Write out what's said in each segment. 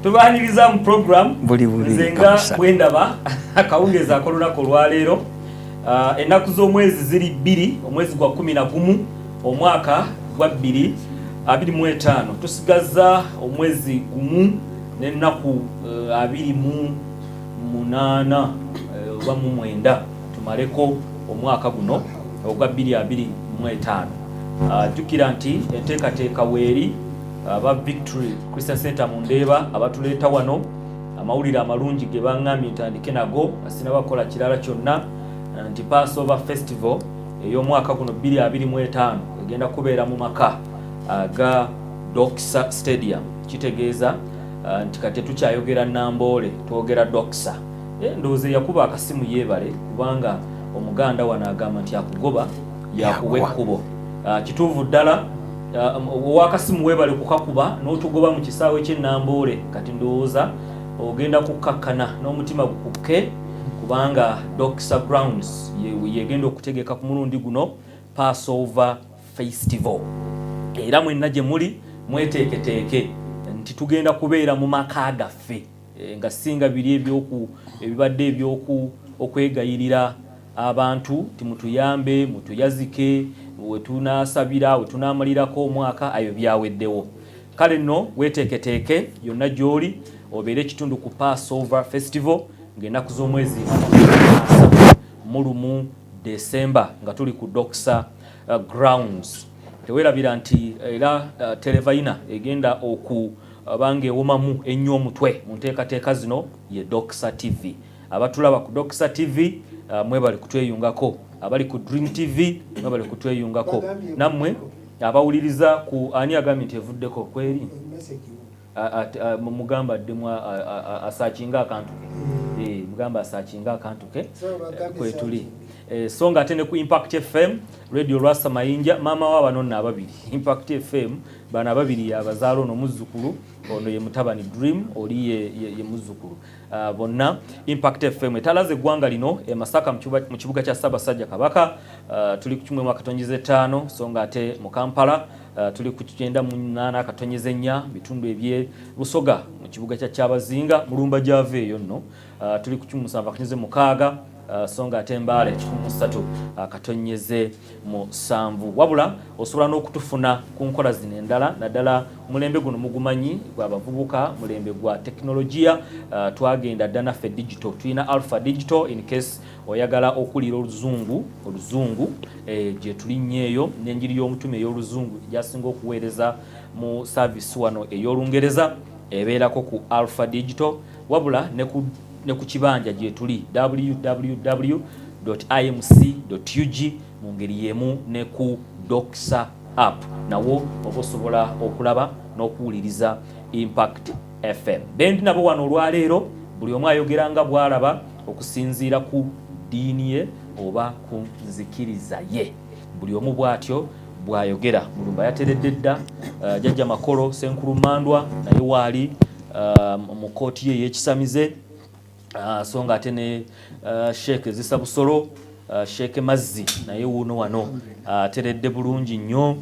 tubaniriza mu program buli nzenga bwendaba akawungeza akolunako lwaleero ennaku z'omwezi ziri 2 omwezi gwa 11 omwaka gwa 2025 tusigaza omwezi gumu n'ennaku 28 oba mu 9 tumaleko omwaka guno ogwa 2025 jukira nti enteekateeka weeri aba Victory Christian Center Mundeeba abatuleeta wano amawulire amalungi ge bangambye ntandike nago asinabakola kirala kyonna nti Passover Festival ey'omwaka guno 2025 egenda kubeera mu maka aga Doxa Stadium kitegeeza nti kati tukyayogera Namboole twogera Doxa ndowooza yakuba akasimu yeebale kubanga omuganda wano agamba nti akugoba yakuwa ekkubo kituuvu ddala wakasimu webale kukakuba n'otugoba mu kisaawe ky'Ennamboole kati ndowooza ogenda kukakkana n'omutima gukukke kubanga Doxa Grounds yegenda okutegeka ku mulundi guno Passover Festival era mwenna gye muli mweteeketeeke nti tugenda kubeera mu maka gaffe nga singa biri ebibadde okwegayirira abantu timutuyambe mutuyazike wetunasabira wetunamalirako omwaka ayo byaweddewo kale nno weteeketeeke yonna gy'oli obeere ekitundu ku Passover Festival ng'ennaku z'omwezi mulumu December nga tuli ku Doxa Grounds teweerabira nti era televayina egenda okubanga ewomamu ennyo omutwe mu nteekateeka zino ye Doxa TV abatulaba ku Doxa TV mwebale kutweyungako abali ku Dream TV mwebale kutweyungako nammwe abawuliriza ku ani agambye nti evuddeko kweri mugamba ddemu asaakinga akantu ke mugamba asaakinga akantu ke kwetuli so nga ate ne ku Impact FM Radio Rasta Mayinja maama wa bano nno ababiri Impact FM bano ababiri abazaalo n'omuzzukulu ono ye mutabani Dream oli ye muzzukulu bonna Impact FM etalaze eggwanga lino e Masaka mu kibuga kya Ssaabasajja Kabaka tuli ku 1.5 so nga ate mu Kampala tuli ku 9.4 bitundu ebye Busoga mu kibuga kya Kyabazinga mulumba gyave eyo nno tuli ku 7.6 songa ate Mbale 13.7 wabula osobola n'okutufuna ku nkola zino endala naddala mulembe guno mugumanyi gwabavubuka mulembe gwa teknologiya twagenda dda naffe digital tulina Alpha Digital in case oyagala okulira oluzungu gye tulinnyeeyo n'enjiri y'omutume ey'oluzungu gyasinga okuweereza mu service wano ey'Olungereza ebeerako ku Alpha Digital wabula ne ku kibanja gye tuli www.imc.ug mu ngeri yemu ne ku Doxa app nawo oba osobola okulaba n'okuwuliriza Impact FM bendi nabo wano olwaleero buli omu ayogera nga bw'alaba okusinziira ku ddiini ye oba ku nzikiriza ye buli omu bw'atyo bw'ayogera mulumba yateredde dda jjajja Makolo Senkulu Mandwa naye waali mu kooti ye y'ekisamize so nga ate ne Sheikh Zisa Busolo Sheikh Mazzi naye wuno wano ateredde bulungi nnyo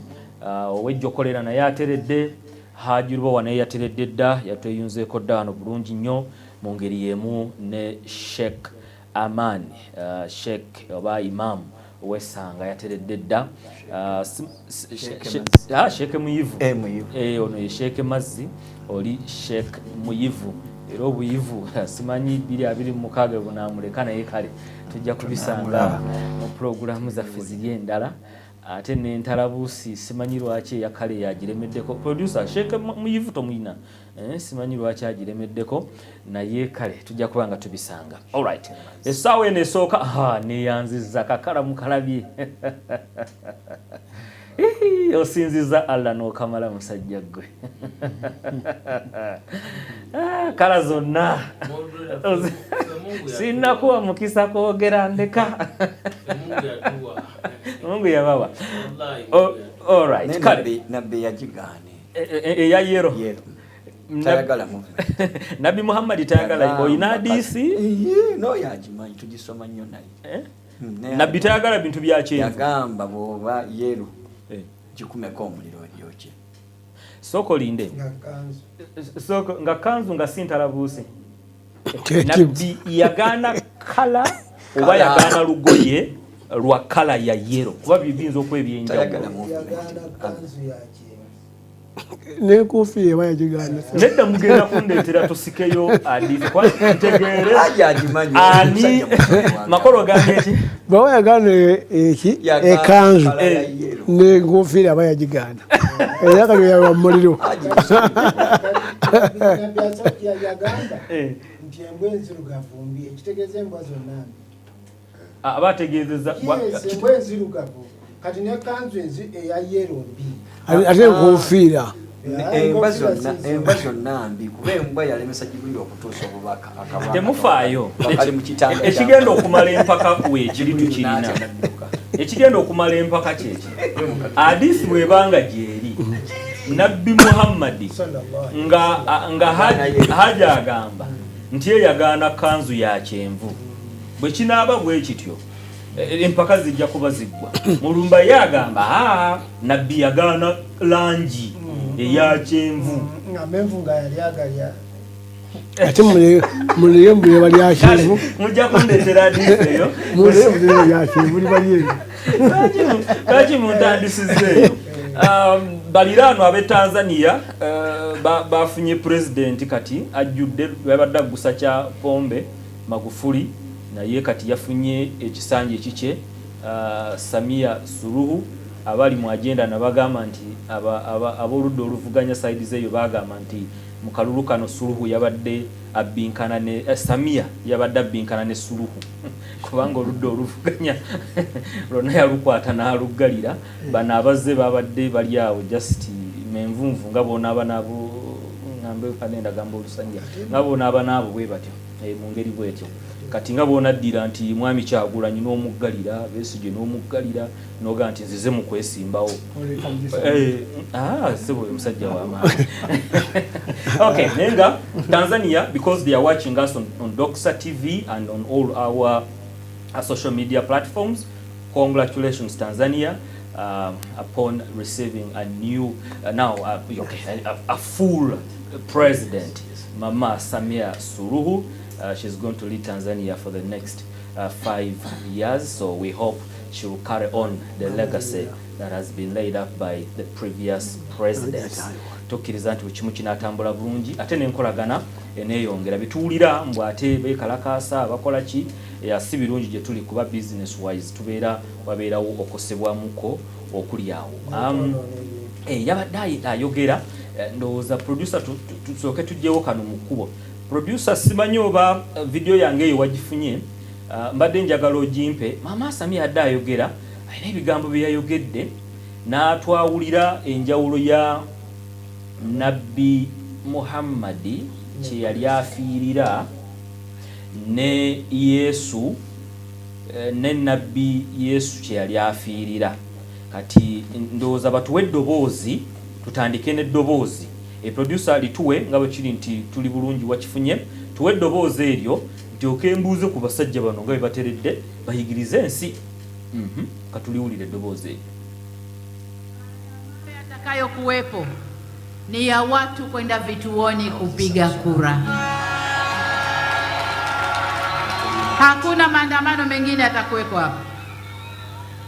owejjokolera naye ateredde Haji Rubawa naye yateredde dda yatweyunzeeko dda wano bulungi nnyo mu ngeri yemu ne Sheikh Amani Sheikh oba Imam Wesanga yateredde dda Sheikh Muyivu ono ye Sheikh Mazzi oli Sheikh Muyivu era obuyivu simanyi 2026 bunamuleka naye kale tujja kubisanga mu programu zaffe ziri endala ate n'entalabuusi simanyi lwaki eyakale yagiremeddeko producer Sheikh Muyivu tomuyina simanyi lwaki agiremeddeko naye kale tujja kuba nga tubisanga alright essaawa eno esooka neyanziza kakalamu kalabye osinziza Allah n'okamala musajja gwe kala zonna sinnakuwa mukisa kwogera ndeka Mungu yabawa alright kale nabbi yajigaane eya yero Nabi Muhammad tayagala oyina hadisi no yajimanyi tugisoma nnyo naye Nabi tayagala bintu bya kyenvu yagamba bwoba yero gikumeko omuliro yoche soko linde nga kanzu nga sintalabuuse nabbi yagaana kala oba yagaana lugoye lwa kala ya yero kuba bibinza okwebyenjawulo n'enkofiira eba yagigana nedda mugenda kundeetera tosikeyo adiizi ntegeere ani makolo gange eki bwaba yagana eki ekanzu n'enkofiira aba yagigana era kati yaba muliro nti embwa enzirugavu mbi ekitegeeza embwa zonna aba ategeezezza embwa enzirugavu kati nekanzu eya yero mbi ate enkofiira embwa zonna mbi kuba embwa yalemesa Jibril okutuusa obubaka temufaayo ekigenda okumala empaka weekiri tukirina ekigenda okumala empaka kyeki hadisi bwebanga gyeri nabbi Muhammadi nga haja agamba nti yagaana kanzu ya kyenvu bwe kinaaba bwe kityo empaka zijja kuba ziggwa mulumba yagamba nabbi yagaana langi eya kyenvu amenvu nga yali agalya ate muleye mbuleba lya kyenvu mujja kundeetera hadisi eyo muleye mbuleba lya kyenvu libalyeyo lwaki muntandisizeeyo baliraano ab'e Tanzania bafunye pulezidenti kati ajjudde babadde agusa kya Pombe Magufuli naye kati yafunye ekisanja ekikye Samia Suluhu abali mu agenda nabagamba nti aboludde oluvuganya saidi zeeyo bagamba nti mu kalulu kano Suluhu yabadde abbinkana ne Samia yabadde abbinkana ne Suluhu kubanga oludde oluvuganya lwonna yalukwata n'aluggalira bano abazze babadde bali awo just menvunvu nga bonaaba nabo ngambe kanenda gamba olusanja nga bonaaba nabo bwe batyo mu ngeri bwetyo kati nga bonaddira nti mwami Kyagulanyi n'omuggalira Besigye n'omuggalira noga nti nzize mu kwesimbawo sebo omusajja w'amaanyi okay nenga Tanzania because they are watching us on Doxa TV and on all our social media platforms. Congratulations Tanzania upon receiving a new a full president, Mama Samia Suluhu. She's going to lead Tanzania for the next 5 years, so we hope she will carry on the legacy that has been laid up by the previous presidents. Tokkiriza nti kimu kinatambula bulungi ate n'enkolagana eneeyongera bituulira mbw ate beekalakaasa bakola ki si birungi gye tuli kuba business wise wabeerawo okosebwamuko okuli awo yabadde ayogera ndowooza producer tusooke tujjewo kano mu kkubo producer simanyi oba video yange eyo wagifunye mbadde njagala ogimpe Mama Samia adde ayogera ayina ebigambo bye yayogedde n'atwawulira enjawulo ya Nabbi Muhammadi kye yali afiirira ne Yesu ne Nabbi Yesu kye yali afiirira kati ndowooza batuwe eddoboozi tutandike n'eddoboozi producer lituwe nga bwe kiri nti tuli bulungi wakifunye tuwe eddoboozi eryo nti okembuuze ku basajja bano nga bwe bateredde bayigirize ensi katuliwulire eddoboozi eryo yatakayo kuwepo ni ya watu kwenda vituoni kupiga kura. Hakuna maandamano mengine yatakuwepo hapa.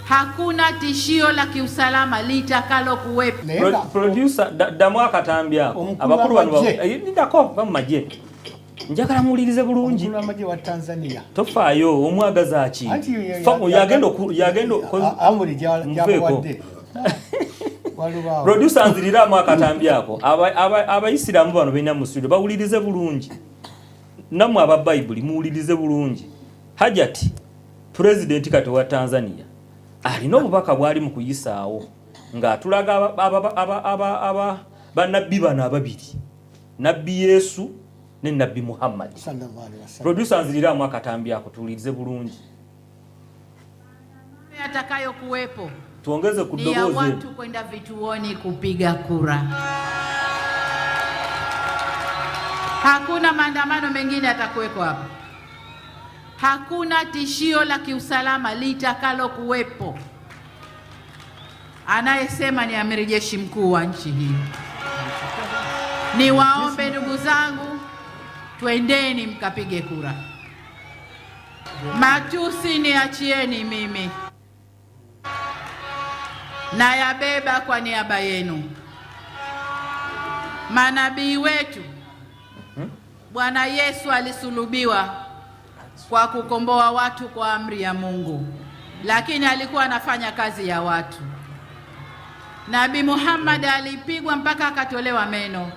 Hakuna tishio la kiusalama litakalo kuwepo. Producer damwa katambya abakuru bano ndako bamaje njagala muwulirize bulungi omukulu w'amagye wa Tanzania tofaayo omwagaza ki famu yagendo amuli gyabawadde producer nziriramu akatambyako abayisiraamu bano bena mu studio bawulirize bulungi namwe aba Bible muwulirize bulungi Hajati president kati wa Tanzania alina obubaka bwali mu kuyisaawo nga tulaga bannabbi bano ababiri Nabbi Yesu ne Nabbi Muhammad sallallahu alaihi wasallam. Producer nziriramu akatambyako tuwulirize bulungi Yatakayo kuwepo tuongeze ku ni ya dogozi watu kwenda vituoni kupiga kura. Hakuna maandamano mengine yatakuwepo hapa. Hakuna tishio la kiusalama litakalo kuwepo. Anayesema ni amiri jeshi mkuu wa nchi hii. Niwaombe ndugu zangu, twendeni mkapige kura. Matusi niachieni mimi, na yabeba kwa niaba yenu. Manabii wetu, Bwana Yesu alisulubiwa kwa kukomboa watu kwa amri ya Mungu, lakini alikuwa anafanya kazi ya watu. Nabii Muhammad alipigwa mpaka akatolewa meno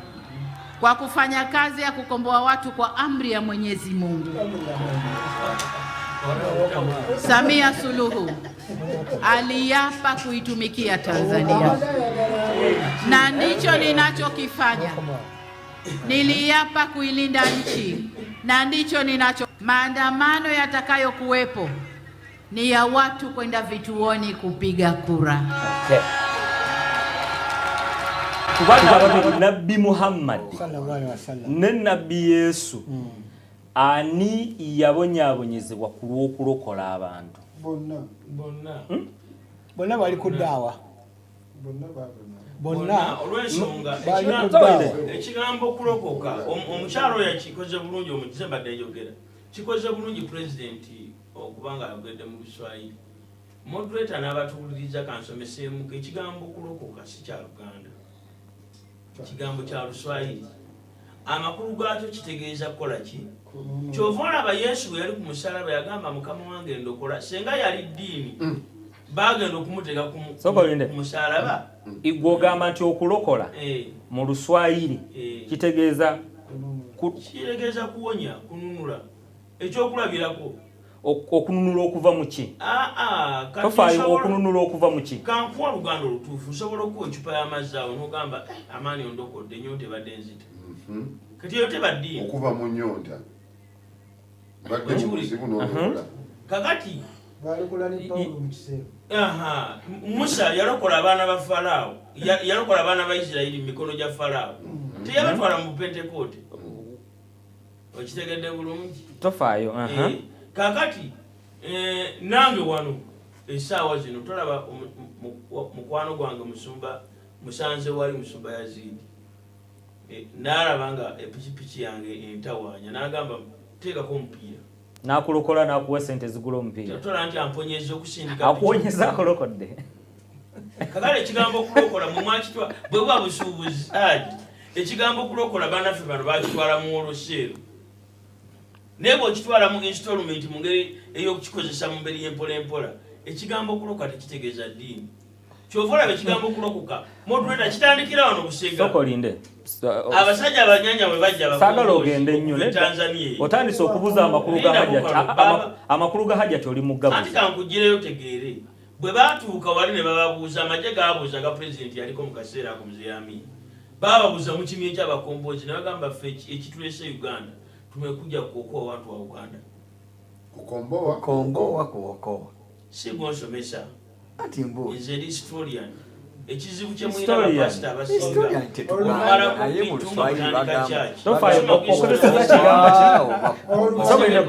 kwa kufanya kazi ya kukomboa watu kwa amri ya Mwenyezi Mungu. Samia Suluhu aliapa kuitumikia Tanzania, na ndicho ninachokifanya. Niliapa kuilinda nchi, na ndicho ninacho. Maandamano yatakayokuwepo ni ya watu kwenda vituoni kupiga kura. Okay. Kubanga Nabii Muhammad ne Nabii Yesu ani yabonyabonyezebwa ku lw'okulokola abantu bonna bali ku ddaawa bonna olw'ensonga ekigambo okulokoka omukyalo yakikoze bulungi omukize mbadde njogera kikoze bulungi pulezidenti okubanga ayogedde mu Luswayiri. Moderator n'abatuwuliriza kansomeseemu ekigambo okulokoka si kya Luganda, kigambo kya Luswayiri. Amakulu gaakyo kitegeeza kukola ki? Kyova olaba Yesu bwe yali ku musalaba yagamba Mukama wange ndokola. Senga yali ddiini bagenda okumuteeka ku musalaba. Igwe ogamba nti okulokola mu Luswayiri kitegeeza kuwonya, kununula. Ekyokulabirako okununula okuva mu ki? Tofaayo okununula okuva mu ki? Kankuwa Luganda olutuufu nsobola okuwa ecupa y'amazzi awo n'ogamba amaanyi ondokodde ennyonta ebadde nzita. Kati eyo tebaddiini okuva mu nnyonta badde muzibu n'ondokola. Kakati balikola ne Pawulo mu kiseera. Musa yalokola abaana ba Falaawo, yalokola abaana ba Isirayiri mu mikono gya Falaawo. Teyabatwala mu Pentekote. Okitegedde bulungi? Tofaayo. Kakati nange wano essaawa zino tolaba mukwano gwange musumba musanze wali musumba Yazidi. N'alaba nga epikipiki yange entawaanya n'agamba teekako omupiira. N'akulokola n'akuwa sente zigula omupiira. Tola nti amponyeza okusindika. Akuwonyeza akulokodde. Kakale ekigambo okulokola mu mwakitwa bwe buba busuubuzi ekigambo okulokola bannaffe bano bakitwala mu olosero. Naye bw'okitwala mu installment mu ngeri ey'okukikozesa mu mberi y'empola ekigambo okulokola tekitegeeza ddiini. Kyova olaba ekigambo okulokoka moderator kitandikira wano Busega. Sokolinde. Abasajja abanyanya bwe bajja saagala ogende nnyo Tanzania. Otandise okubuza amakulu ga Hajjati. Amakulu ga Hajjati oli muggabuzi. Anti kankugireyo tegeere. Bwe baatuuka wali ne bababuuza amagye gaabuuza ga pulezidenti yaliko mu kaseera ako Mzee Amin. Bababuuza mu kimye ky'abakomboozi ne bagamba ffe ekituleese Uganda tumekuja kuokoa watu wa Uganda. Kukomboa kuokoa. Si gwonsomesa. Ati mbu. Is a historian. Ekizibu kye mwina abapasita abasinga. Olumala ku Luswayiri bagamba.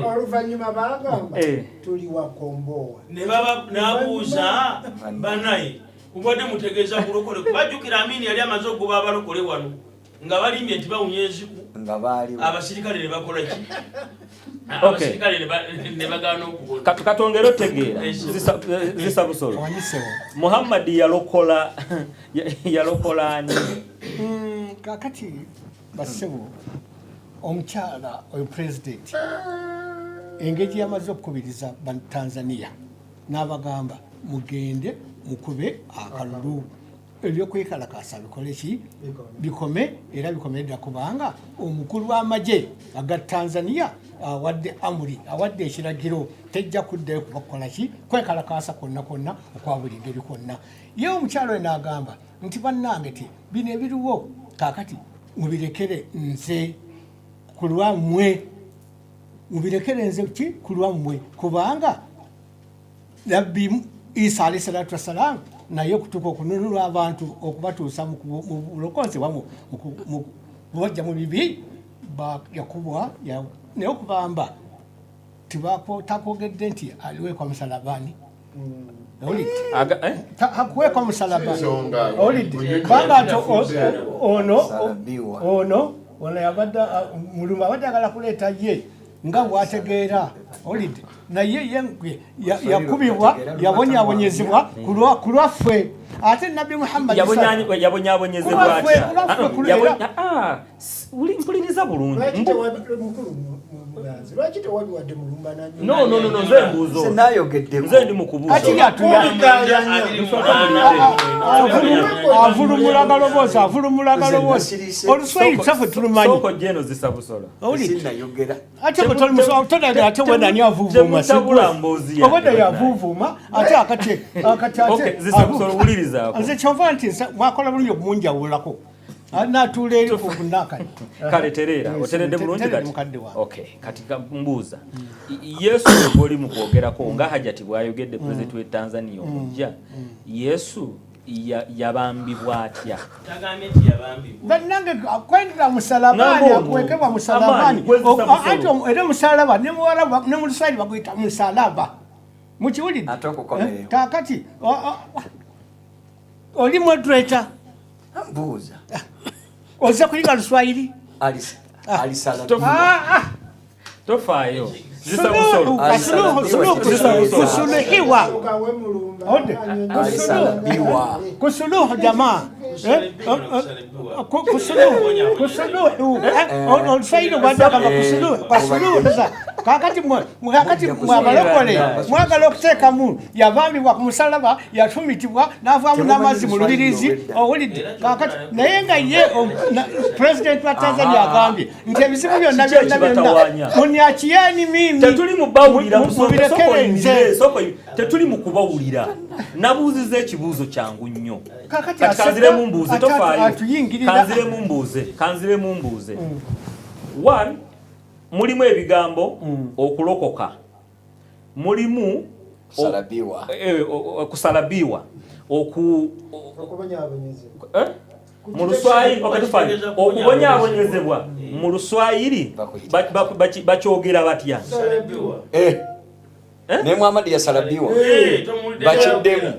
Oluvannyuma bagamba tuli wakomboa. Ne baba n'abuuza banaye kubadde mutegeeza kulokole. Bajjukira Amin yali amaze okuba abalokole wano nga balimbye nti bawunya enziku. Nga baali abasirikale ne bakola ki? Abasirikale ne bagaana okubona. Katongero tegeera zisabusolo. Muhammad yalokola ani? Kakati basebo omukyala oyo president engeri yamaze okukubiriza Tanzania n'abagamba mugende mukube akalulu ebyokwekalakasa bikole ki bikome era bikomeddwa kubanga omukulu w'amagye aga Tanzania awadde amuri awadde ekiragiro tejja kuddayo kubakola ki kwekalakasa konna okwa buli ngeri konna. Ye omukyalo we n'agamba nti bannange ti bino ebiriwo kaakati mubirekere nze ku lwammwe mubirekere nze ki ku lwammwe kubanga Nabbi Isa alayhi salatu wassalamu naye okutuuka okununula abantu okubatuusa mu bulokozi wamu bajja mu bibi yakubwa naye okubamba takwogedde nti aliwe kwa musalabani hakuwekwa msalaba. Ensonga. Banga ono yabadde mulumba abadde agala kuleeta ye nga bwategeera olidde naye yakubibwa yabonyabonyezebwa ku lwaffe ate nabbi Muhammad yabonyabonyezebwa atya mpuliriza bulungi lwaki tewabiwadde mulumba nze ndi mukubuuza avulumula galoboozi oluswayiri kyaffe tulumanyi soko jeno zisabusolo ate ate wenani avuvuma obadde yavuvuuma ate akati zisabusolo wulirizaako nze kyova nti mwakola bulungi okumunjawulako natuula eri kunakani kale tereera oteredde bulungi kati mbuuza Yesu gwoli mu kwogerako nga Hajati bw'ayogedde pulezidenti w'e Tanzania omujja Yesu yabambibwa atya bannange kwendera musalabani akwekebwa musalabani ate era musalaba ne muwarabu ne mu Luswayiri baguyita musalaba mukiwulidde kakati oli moderator mbuuza oza kuyiga Luswayiri tofaayo kusuluhu jamaa kusuluhu oluswayiri bwadagamba kusuluhu kakati mwabalokole mwagala okuteekamu yavambibwa ku musalaba yatumitibwa n'avaamu n'amazzi mu lubirizi owulidde kakati naye nga ye pulezidenti wa Tanzania agambye nti ebizibu byonna munyakiyani mimi tetuli mubawulira tetuli mu kubawulira nabuuziza ekibuuzo kyangu nnyo kati kanziremu mbuuze tofaayo kanziremu mbuuze one mulimu ebigambo okulokoka mulimu kusalabiwa mu Luswayiri okubonyaabonyezebwa mu Luswayiri bakyogera batya ne Muhammad yasalabiwa bakiddemu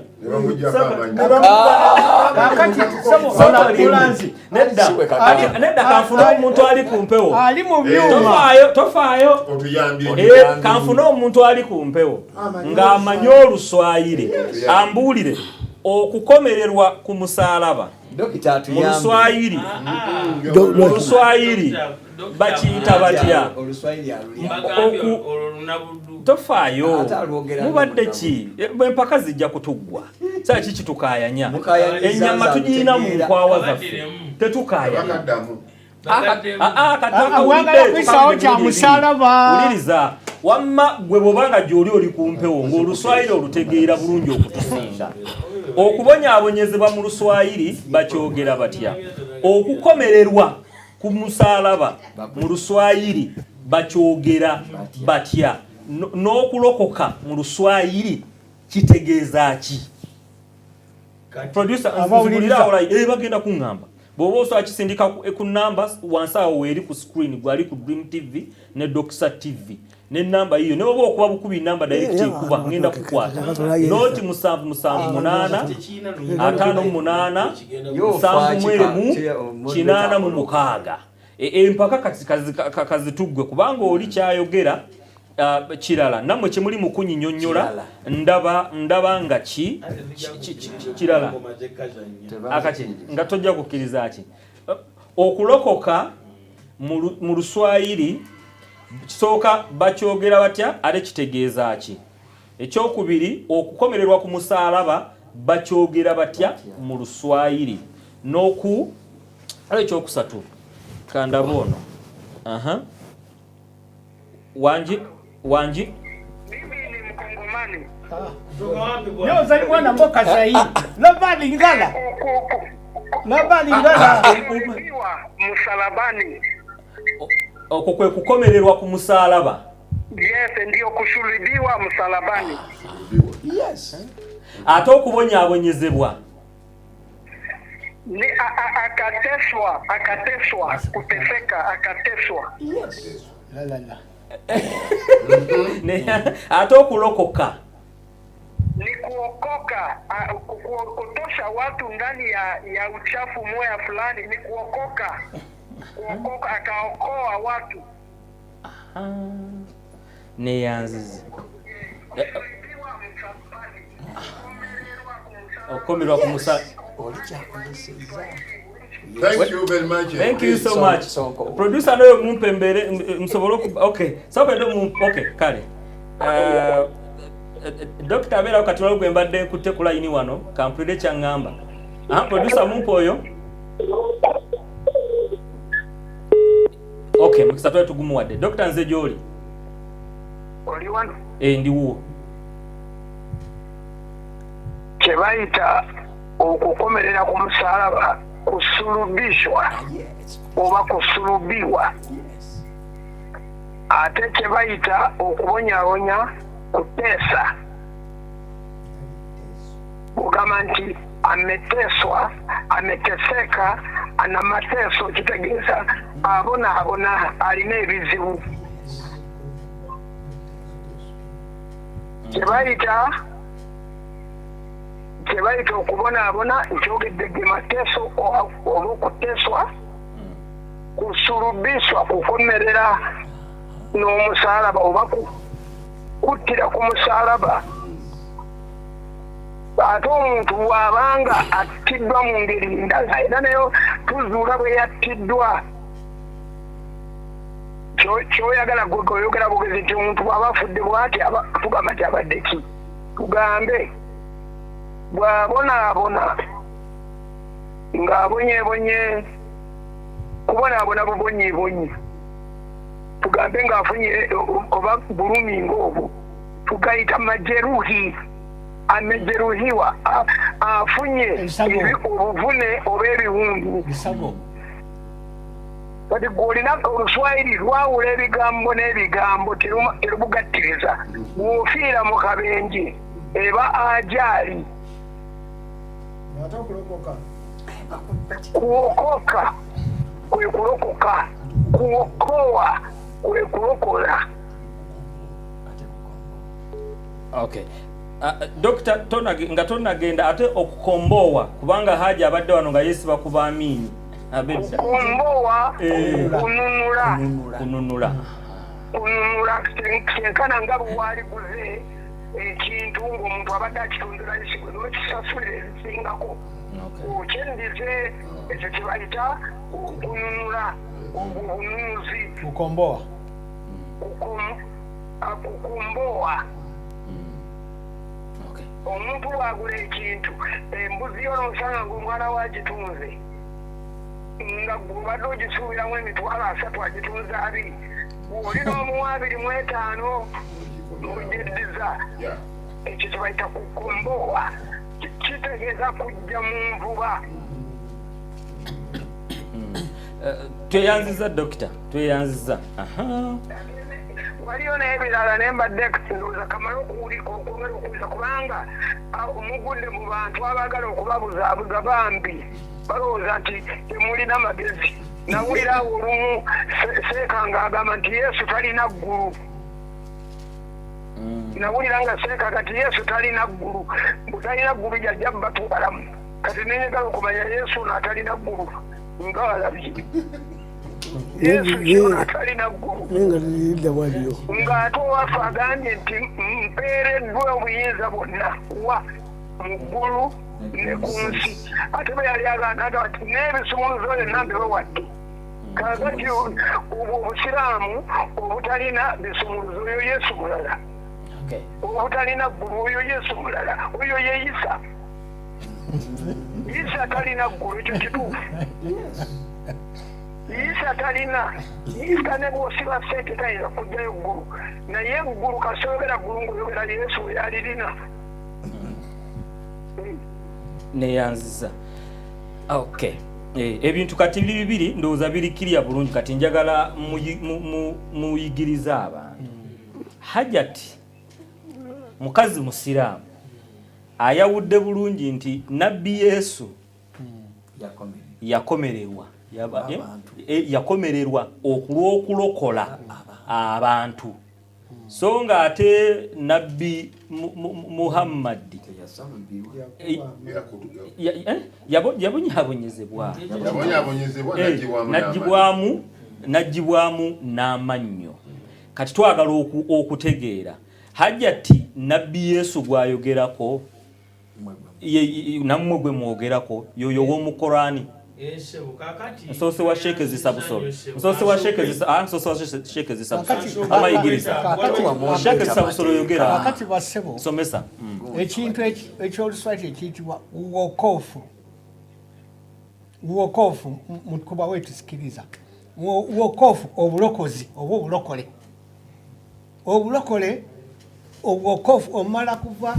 nedda kanfune omuntu ali ku mpewo ali mu byuma tofaayo kanfune omuntu ali ku mpewo ng'amanyi Oluswayiri ambuulire okukomererwa ku musaalaba mu Luswayiri bakiyita batya tofaayo mubadde ki empaka zijja kutuggwa saa kiki tukaayanya ennyama tugirina mu nkwawa zaffe tetukaayanya uliriza wamma gwe bw'obanga gy'oli oli ku mpewo ng'Oluswayiri olutegeera bulungi okutusinga okubonyaabonyezebwa mu Luswayiri bakyogera batya okukomererwa ku musaalaba mu Luswayiri bakyogera batya n'okulokoka mu Luswayiri kitegeeza ki producer bagenda kuŋŋamba bw'oba osobola kisindika ku namba wansi awo weeri ku screen gwali ku Dream TV ne Doxa TV n'ennamba yiyo ne oba okuba bukubi namba direct ekuba ngenda kukwata noti 758 empaka kazituggwe kubanga oli kyayogera kirala nammwe kyemuli mu kunyinyonnyola ndaba nga kirala akati nga tojja kukkiriza ki okulokoka mu Luswayiri kisooka bakyogera batya ate kitegeeza ki ekyokubiri okukomererwa ku musaalaba bakyogera batya mu Luswayiri ale ekyokusatu kandaba ono wanji mimi ni Mkongomani yoza ni mwana mboka sahihi labali ngala msalabani okwo kwe kukomererwa ku musaalaba yes ndio kusulubiwa msalabani yes ate okubonyaabonyezebwa ni akateswa kuteseka akateswa yes la ate okulokoka ni kuokoka, kutosha watu ndani ya uchafu moya fulani ni kuokoka. Kuokoka, akaokoa watu. Neyanziza okomerwa kumusa. Thank you very much. Thank you so much. Producer no mumpembere msobolo. Okay. So pendo okay kale. Dr. Abera okatula gwembadde kutte ku line wano kampulire kyangamba. Producer mumpo oyo. Okay, mukisatwa tugumuwadde. Dr. Nze Joli. Oli wano. Ndi wuwo. Kyebayita okukomerera ku musalaba, kusulubishwa oba kusulubiwa. Ate kyebayita okubonyabonya, kutesa. Ugamba nti ameteswa, ameteseka, ana mateso, kitegeeza abona alina ebizibu. Kyebayita okubona ekyogedde ge mateso oba okuteswa, kusulubiswa, kukomerera n'omusalaba oba kuttira ku musalaba. Ate omuntu bw'abanga attiddwa mu ngeri ndala era nayo tuzuula bwe yattiddwa. Kyoyagala gwe oyogera bugezi nti omuntu bw'aba afudde bw'ati tugamba nti abadde ki? Tugambe bw'abonaabona ng'abonyebonye, kubonaabona bubonyebonye, tugambe ng'afunye oba bulumingo obwo, tugayita majeruhi. Amejeruhiwa, afunye obuvune oba ebiwundu. Kati gw'olina Oluswayiri lwawula ebigambo n'ebigambo terubugattiriza. Bw'ofiira mu kabenje eba ajali. Kuokoka kwe kulokoka, kuokoa kwe kulokola. Okay. Dr. Tonagenda ate okukombowa kubanga haja abadde wano nga Yesu bakuba amini. Abedda. Kukombowa, kununula. Kyenkana nga bwali guze ekintu ng'omuntu abadde akitundula ekigwe n'ekisasula ebisingako. Okyendize ekyo kyebayita kununula, obununuzi. Kukombowa. Kukombowa. Omuntu bw'agula ekintu, embuzi yo n'osanga ng'omwana waagitunze, nga gw'obadde ogisuubiramu emitwalo 3 agitunze 2, bw'oli n'omuwa 25 n'ogyeddiza. Ekyo kye bayita kukombowa, kitegeeza kujja mu nvuba. Tweyanziza Dokita, tweyanziza. Waliyo n'ebirala ne mbadde ndowooza kamala okwongera okuwulira kubanga omugudde mu bantu abaagala okubabuzaabuza bambi balowooza nti temulina amagezi. Nawulira awo olumu Seeka ng'agamba nti Yesu talina ggulu. Nawulira nga Seeka kati Yesu talina ggulu. Butalina ggulu jajja batubalamu. Kati nenyagala okumanya Yesu n'atalina ggulu nga walabye. Yesu atalina ggulu. Ng'ate owaffe agambye nti mpeereddwa obuyinza bwonna wa mu ggulu ne ku nsi. Ate bwe yali agamba nti n'ebisumuluzo byonna mbibawadde. Kaakati obusiraamu obutalina bisumuluzo oyo Yesu mulala. Obutalina ggulu oyo Yesu mulala. Oyo ye Isa. Isa talina ggulu, ekyo kituufu. Isa talina. Isa ne bw'osiba ssente tayinza kujjayo ggulu. Naye eggulu kasoyogera ggulu ng'oyogera Yesu yalirina. Neyanziza. Okay. Ebintu kati bibiri ndowooza birikirya bulungi kati njagala muyigiriza abantu. Hajati mukazi musiraamu ayawudde bulungi nti Nabbi Yesu yakomererwa. Yakomererwa okulwokulokola abantu. so nga ate nabbi Muhammad yabonyabonyezebwa najibwamu n'amannyo. Kati twagala okutegeera Hajjati nabbi Yesu gwayogerako nammwe gwe mwogerako yoyo w'omu Qur'ani. Nsose wa sheke zisabusolo nsose wa sheke zisabusolo amayigiriza sheke zisabusolo yogera akati basebo somesa ekintu ekyoluswati ekiyitibwa wokofu mukuba wetu sikiriza wokofu obulokozi oba obulokole obuwokofu omala kuva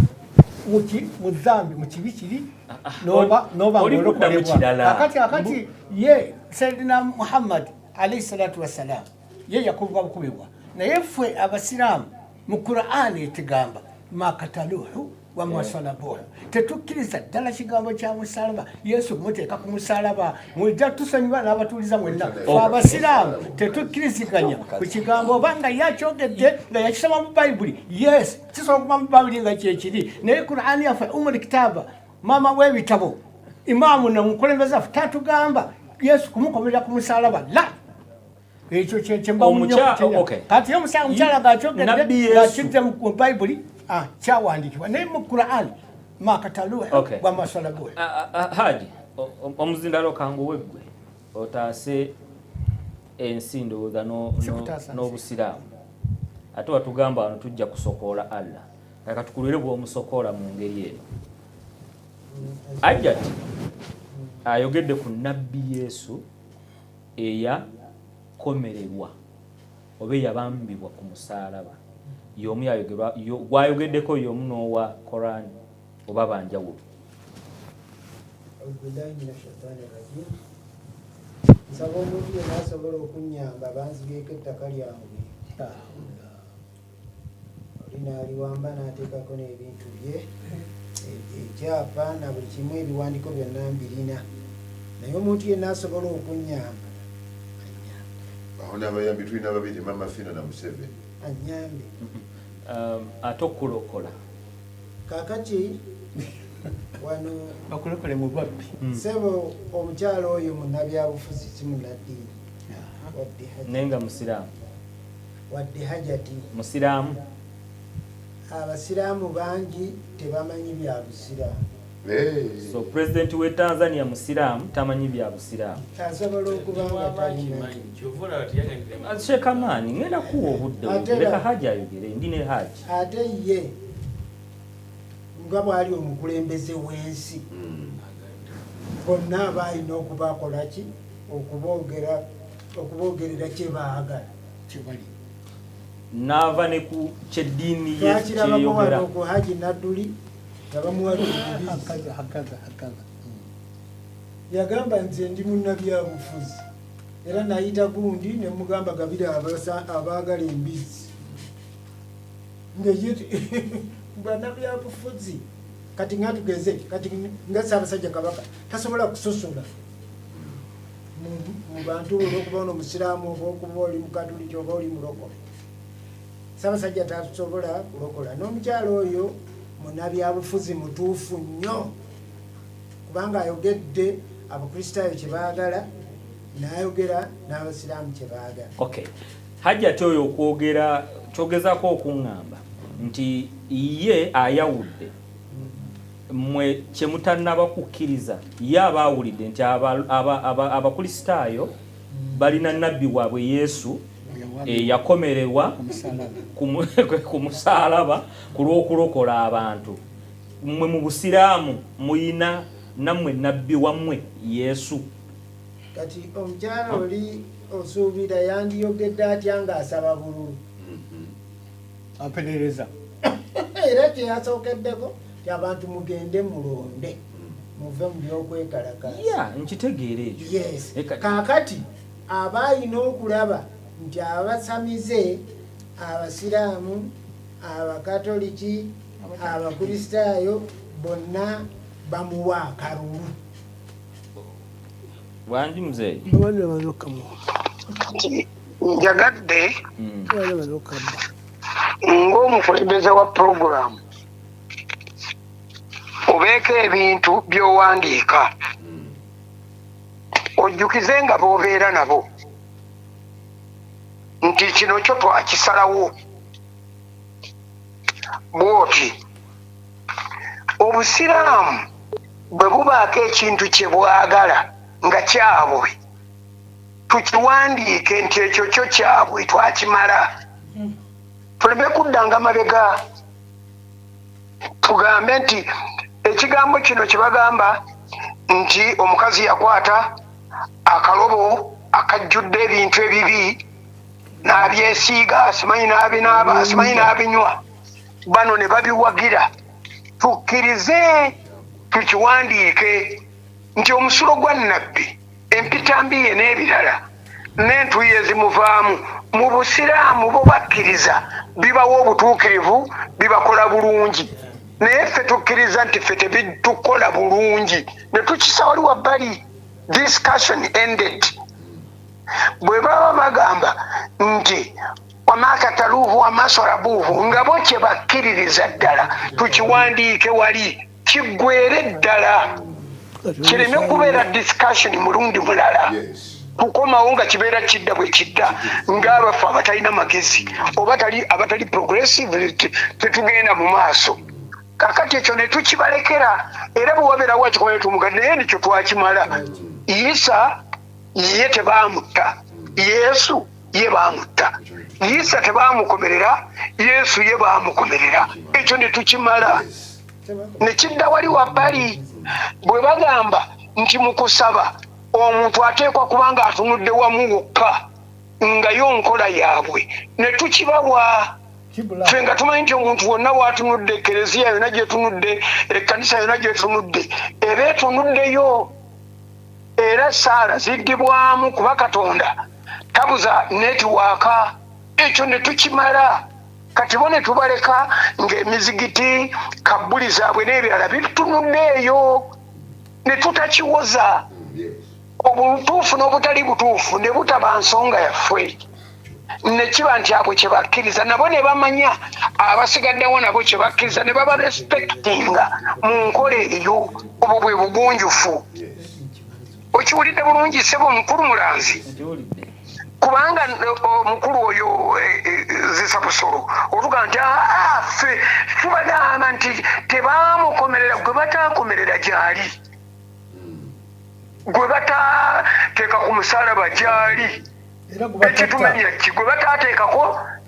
muzambi mukibikiri noba akati ye Sayyidina Muhammad alayhi salatu wassalam ye yakubwa bukubibwa naye ffe abasiraamu mu Qur'ani etigamba makataluhu wa masalabuhu tetukkiriza ddala kigambo kya musalaba Yesu muteeka ku musalaba mujja tusonyiwa n'abatuuliza mwenna abasiraamu tetukkiriziganya ku kigambo obanga yakyogedde nga yakisoma mu Bayibuli yes kisobola okuba mu Bayibuli nga kyekiri naye Qur'ani yaffe umul kitaaba mama w'ebitabo imaamu namukulembeza ffe tatugamba Yesu kumukomerera ku musalaba la ekyo kyemba munyo kati omukyala ng'akyogedde ng'akidde mu Bayibuli kyawandikibwa naye mu Qur'ani makataluha wa masalabuha. Haji omuzindalo kangu weggwe otaase ensi ndowooza n'obusiraamu ate watugamba wano tujja kusokoola Allah kaka tukulire bw'omusokoola mu ngeri eno. Hajjati ayogedde ku nabbi Yesu eyakomererwa oba eyabambibwa ku musaalaba yomu yayogerwa gwayogeddeko yomu n'owa Qur'ani oba banjawulo. nsaba omuntu yenna asobola okunnyamba banzibyeko ettaka lyange oli naaliwamba n'ateekako n'ebintu bye ekyapa na buli kimu ebiwandiiko byonna mbirina naye omuntu yenna asobola okunnyamba aho n'abayambi tulina babiri Mama Fina na Museveni anyambe ate okulokola kakati wano bakulokole mu babbi sebo omukyala oyo munnabyabufuzi si munnaddiini nenga musiraamu wadde Hajjati musiraamu abasiraamu bangi tebamanyi bya busiraamu so president we Tanzania musiraamu tamanyi bya busiraamu asobola okuba nga talimanyi Shekamani ngenda kuwa obudde leka Haji ayogere ndi ne Haji ate ye nga bwali omukulembeze w'ensi bonna abalina okubakola ki okubogerera kye baagala kyebali n'ava ne ku kyeddiini twakirabako ku Haji Nadduli nga bamuwali hakaza yagamba nti ndi munnabyabufuzi era nayita gundi ne mugamba gabire abaagala embizzi bannabyabufuzi kati nga tugeze kati nga Ssaabasajja Kabaka tasobola kusosola mu bantu olwokuba ono omusiraamu oba okuba oli mukatuliki oba oli mulokole Ssaabasajja tasobola kulokola n'omukyalo oyo munnabyabufuzi mutuufu nnyo kubanga ayogedde abakristaayo kye baagala n'ayogera n'abasiraamu kye baagala. Okay. Hajjati oyo okwogera kyogezaako okuŋŋamba nti ye ayawudde mmwe kye mutannaba kukkiriza ye abaawulidde nti abakristaayo balina nabbi waabwe Yesu yakomererwa ku musaalaba ku lw'okulokola abantu. Mmwe mu busiraamu muyina nammwe nabbi wammwe Yesu. Kati omukyala oli osuubira yandiyogedde atya ng'asaba bululu aperereza era kyeyasookeddeko ti abantu mugende mulonde muve mu byokwekalakaasa nkitegeera ekyo. Yes. Kaakati aba alina okulaba nti abasamize abasiraamu abakatoliki abakristaayo bonna bamuwa akalulu. Wanji mzee njagadde ng'omukulembeze wa puroguramu obeeko ebintu by'owandiika ojjukize nga b'obeera nabo nti kino kyo twakisalawo bw'oti obusiraamu bwe bubaako ekintu kye bwagala nga kyabwe tukiwandiike nti ekyo kyo kyabwe twakimala tuleme kuddanga mabega tugambe nti ekigambo kino kye bagamba nti omukazi yakwata akalobo akajjudde ebintu ebibi n'abyesiiga asimanyi n'abinaaba asimanyi n'abinywa bano ne babiwagira tukkirize tukiwandiike nti omusulo gwa nnabbi empitambiye n'ebirala n'entuyi ezimuvaamu mu busiraamu bo bakkiriza bibawa obutuukirivu bibakola bulungi naye ffe tukkiriza nti ffe tebitukola bulungi ne tukisawali wabbali discussion ended bwe baba bagamba nti wamakataluuhu wamasorabuuhu nga bo kye bakkiririza ddala tukiwandiike wali kiggwere ddala kireme kubeera discussion mulundi mulala kukomawo nga kibeera kidda bwe kidda ng'abafu abatalina magezi oba abatali progressive tetugenda mu maaso kakati ekyo ne tukibalekera era bwe wabeerawo akikomere tumuga naye nikyo twakimala isa ye tebaamutta yesu ye baamutta isa tebaamukomerera yesu ye baamukomerera ekyo ne tukimala ne kidda wali wabbali bwe bagamba nti mu kusaba omuntu ateekwa kubanga atunudde wamu wokka nga yo nkola yaabwe ne tukibawa ffe nga tumanyi nti omuntu wonna waatunudde ekereziya yonna gyetunudde ekkanisa yonna gyetunudde eba etunuddeyo era saala ziddibwamu kuba katonda tabuza netiwaaka ekyo ne tukimala kati bo ne tubaleka ng'emizigiti kabbuli zaabwe n'ebirala bitunuddeeyo ne tutakiwoza obutuufu n'obutali butuufu ne butaba nsonga yaffe ne kiba nti abo kye bakkiriza nabo ne bamanya abasigaddewo nabo kye bakkiriza ne baba respectinga mu nkola eyo obwo bwe bugunjufu okiwulidde bulungi ssebo omukulu mulanzi kubanga omukulu oyo zisabusolo oluga nti ffe tubagamba nti tebaamukomerera gwe bataakomerera gyali gwe bataateeka ku musalaba gyali ekitumenya ki gwe bataateekako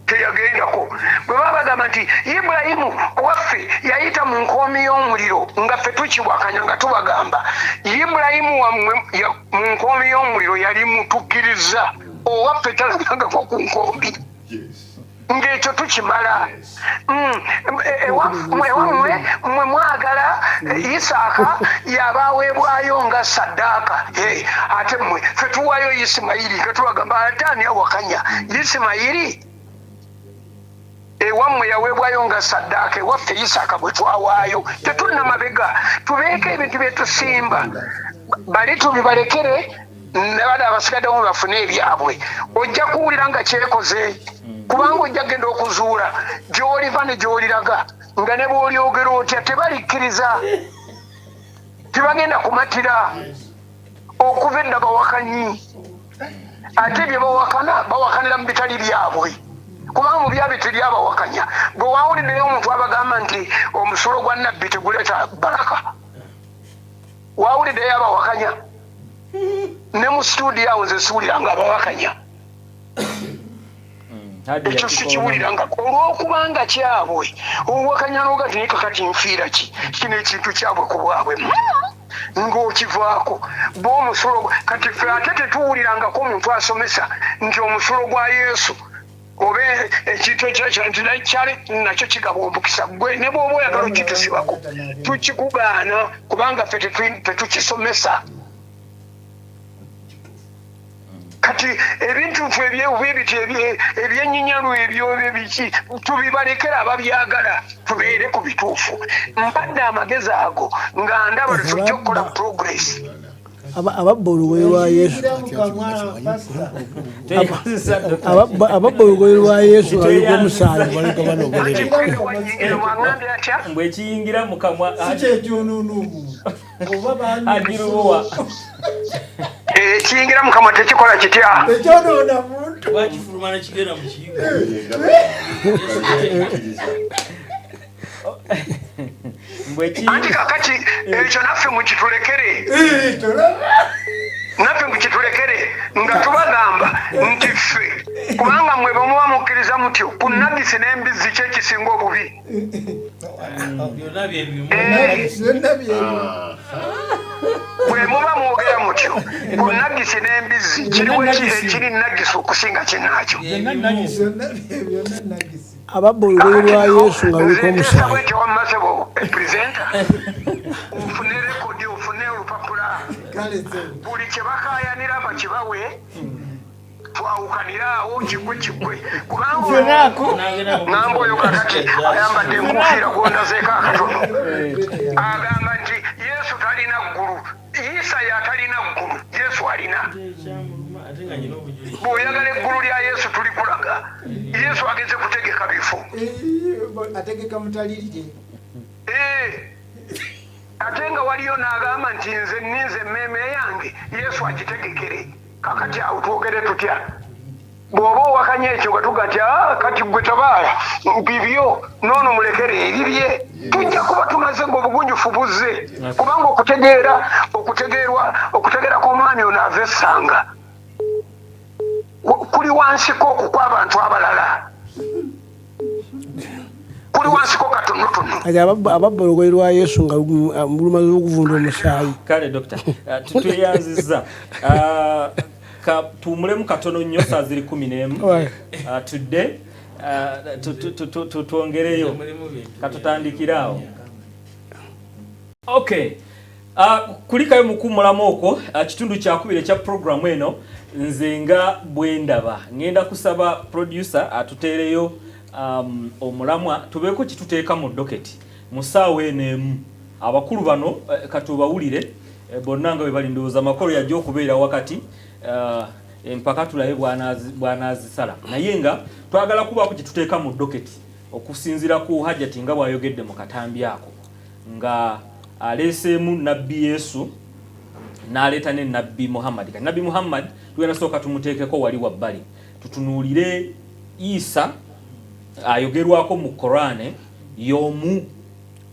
teyagendako bwe baba bagamba nti ibulayimu waffe yayita mu nkoomi y'omuliro nga ffe tukiwakanya nga tubagamba ibulayimu wammwe mu nkoomi y'omuliro yali mutukkiriza owaffe talagangako ku nkombi ng'ekyo tukimala ewammwe mwe mwagala isaaka yabaweebwayo nga saddaaka ate mmwe ffe tuwaayo isimayiri nga tubagamba ate ani awakanya isimayiri ewammwe yaweebwayo nga saddaaka ewaffe isaaka bwe twawaayo tetulina mabega tubeeko ebintu bye tusimba bali tubibalekere nebali abasigaddewo bafune ebyabwe ojja kuwulira nga kyekoze kubanga ojja genda okuzuula gy'oliva ne gy'oliraga nga ne bw'olyogera otya tebalikkiriza tebagenda kumatira okuva edda bawakanyi ate bye bawakana bawakanira mu bitali byabwe kubanga mu byabwe teryabawakanya bwe wawuliddeyo omuntu abagamba nti omusulo gwa nabbi teguleeta baraka wawuliddeyo abawakanya ne mu studio awo nze siwulira nga abawakanya ekyo sikiwuliranga olw'okubanga kyabwe owakanya n'ogati naye kakati nfiira ki kino ekintu kyabwe ku bwabwe ng'okivaako b'omusulo kati ffe ate tetuwulirangako omuntu asomesa nti omusulo gwa yesu oba ekintu ekyali nakyo kigaba omukisa gwe ne bw'oba oyagala okitusibako tukikugaana kubanga ffe tetukisomesa kati ebintu ffe ebyebiti ebyennyinyalu ebyo biki tubibalekera ababyagala tubeere ku bituufu mpadde amagezi ago nga ndaba tujja okukola progress ababba olugoye lwa Yesu ababba olugoye lwa Yesu nga luliko omusaayi baleka banogolerera mbwe kiyingira mu kamwa agiruwa kiyingira mu kamwa tekikola kitya ekyonoona muntu wakifulumana kigenda mu kiyigo anti kakati ekyo naffe mukitulekere nga tubagamba nti ffe kubanga mwe bwemuba mukkiriza mutyo ku nagisi n'embizzi ki ekisinga obubi byonna byebimu bwe muba mwogera mutyo ku nagisi n'embizzi kiriwo ekiri nagisi okusinga kinnaakyo ababba olugoye lwa Yesu nga luliko omusaayi ekyowamasebo epresenta ofune rekodi ofune olupapula buli kyebakayanira bakibawe twawukaniraawo kigwe kubanga ngamba oyo kakati ayambadde enkufiira gwondazeeko akatono agamba nti Yesu talina ggulu Isa yatalina ggulu Yesu alina bw'oyagala eggulu lya Yesu tulikulaga Yesu ageze kutegeka bifo ategeka mutalirye ate nga waliyo n'agamba nti nze nninze emmeeme yange Yesu agitegekere kakati awo twogere tutya bw'oba owakanya ekyo nga tuga nti kati gwe tabaaya bibyo noono mulekere ebibye tujja kuba tumaze ng'obugunjufu buzze kubanga okutegeera kw'omwami ono ava essanga kuli wansiko kw'abantu abalala kuli wansiko katonotono ababba olugoye lwa Yesu nga lumaze okuvunda omusaayi kale dokita tweyanziza tuwumulemu katono nnyo saa ziri 11 tudde twongereyo katutandikiraawo okay kulikayo mukuumulamu okwo kitundu kyakubiri ekya programu eno nze nga bwendaba ngenda kusaba producer atuteereyo omulamwa tubeeko kituteeka mu doketi mu ssaawa eno emu abakulu bano katubawulire bonna nga bwe bali ndowooza amakolo yajja okubeera wakati empaka tulabe bwanaazisala naye nga twagala kubaako kituteeka mu doketi okusinziira ku hajjati nga bw'ayogedde mu katambi ako nga aleeseemu nabbi Yesu n'aleeta ne nabbi Muhammad kati nabbi Muhammad tugenda sooka tumuteekeko wali wabbali tutunuulire Isa ayogerwako mu Korane y'omu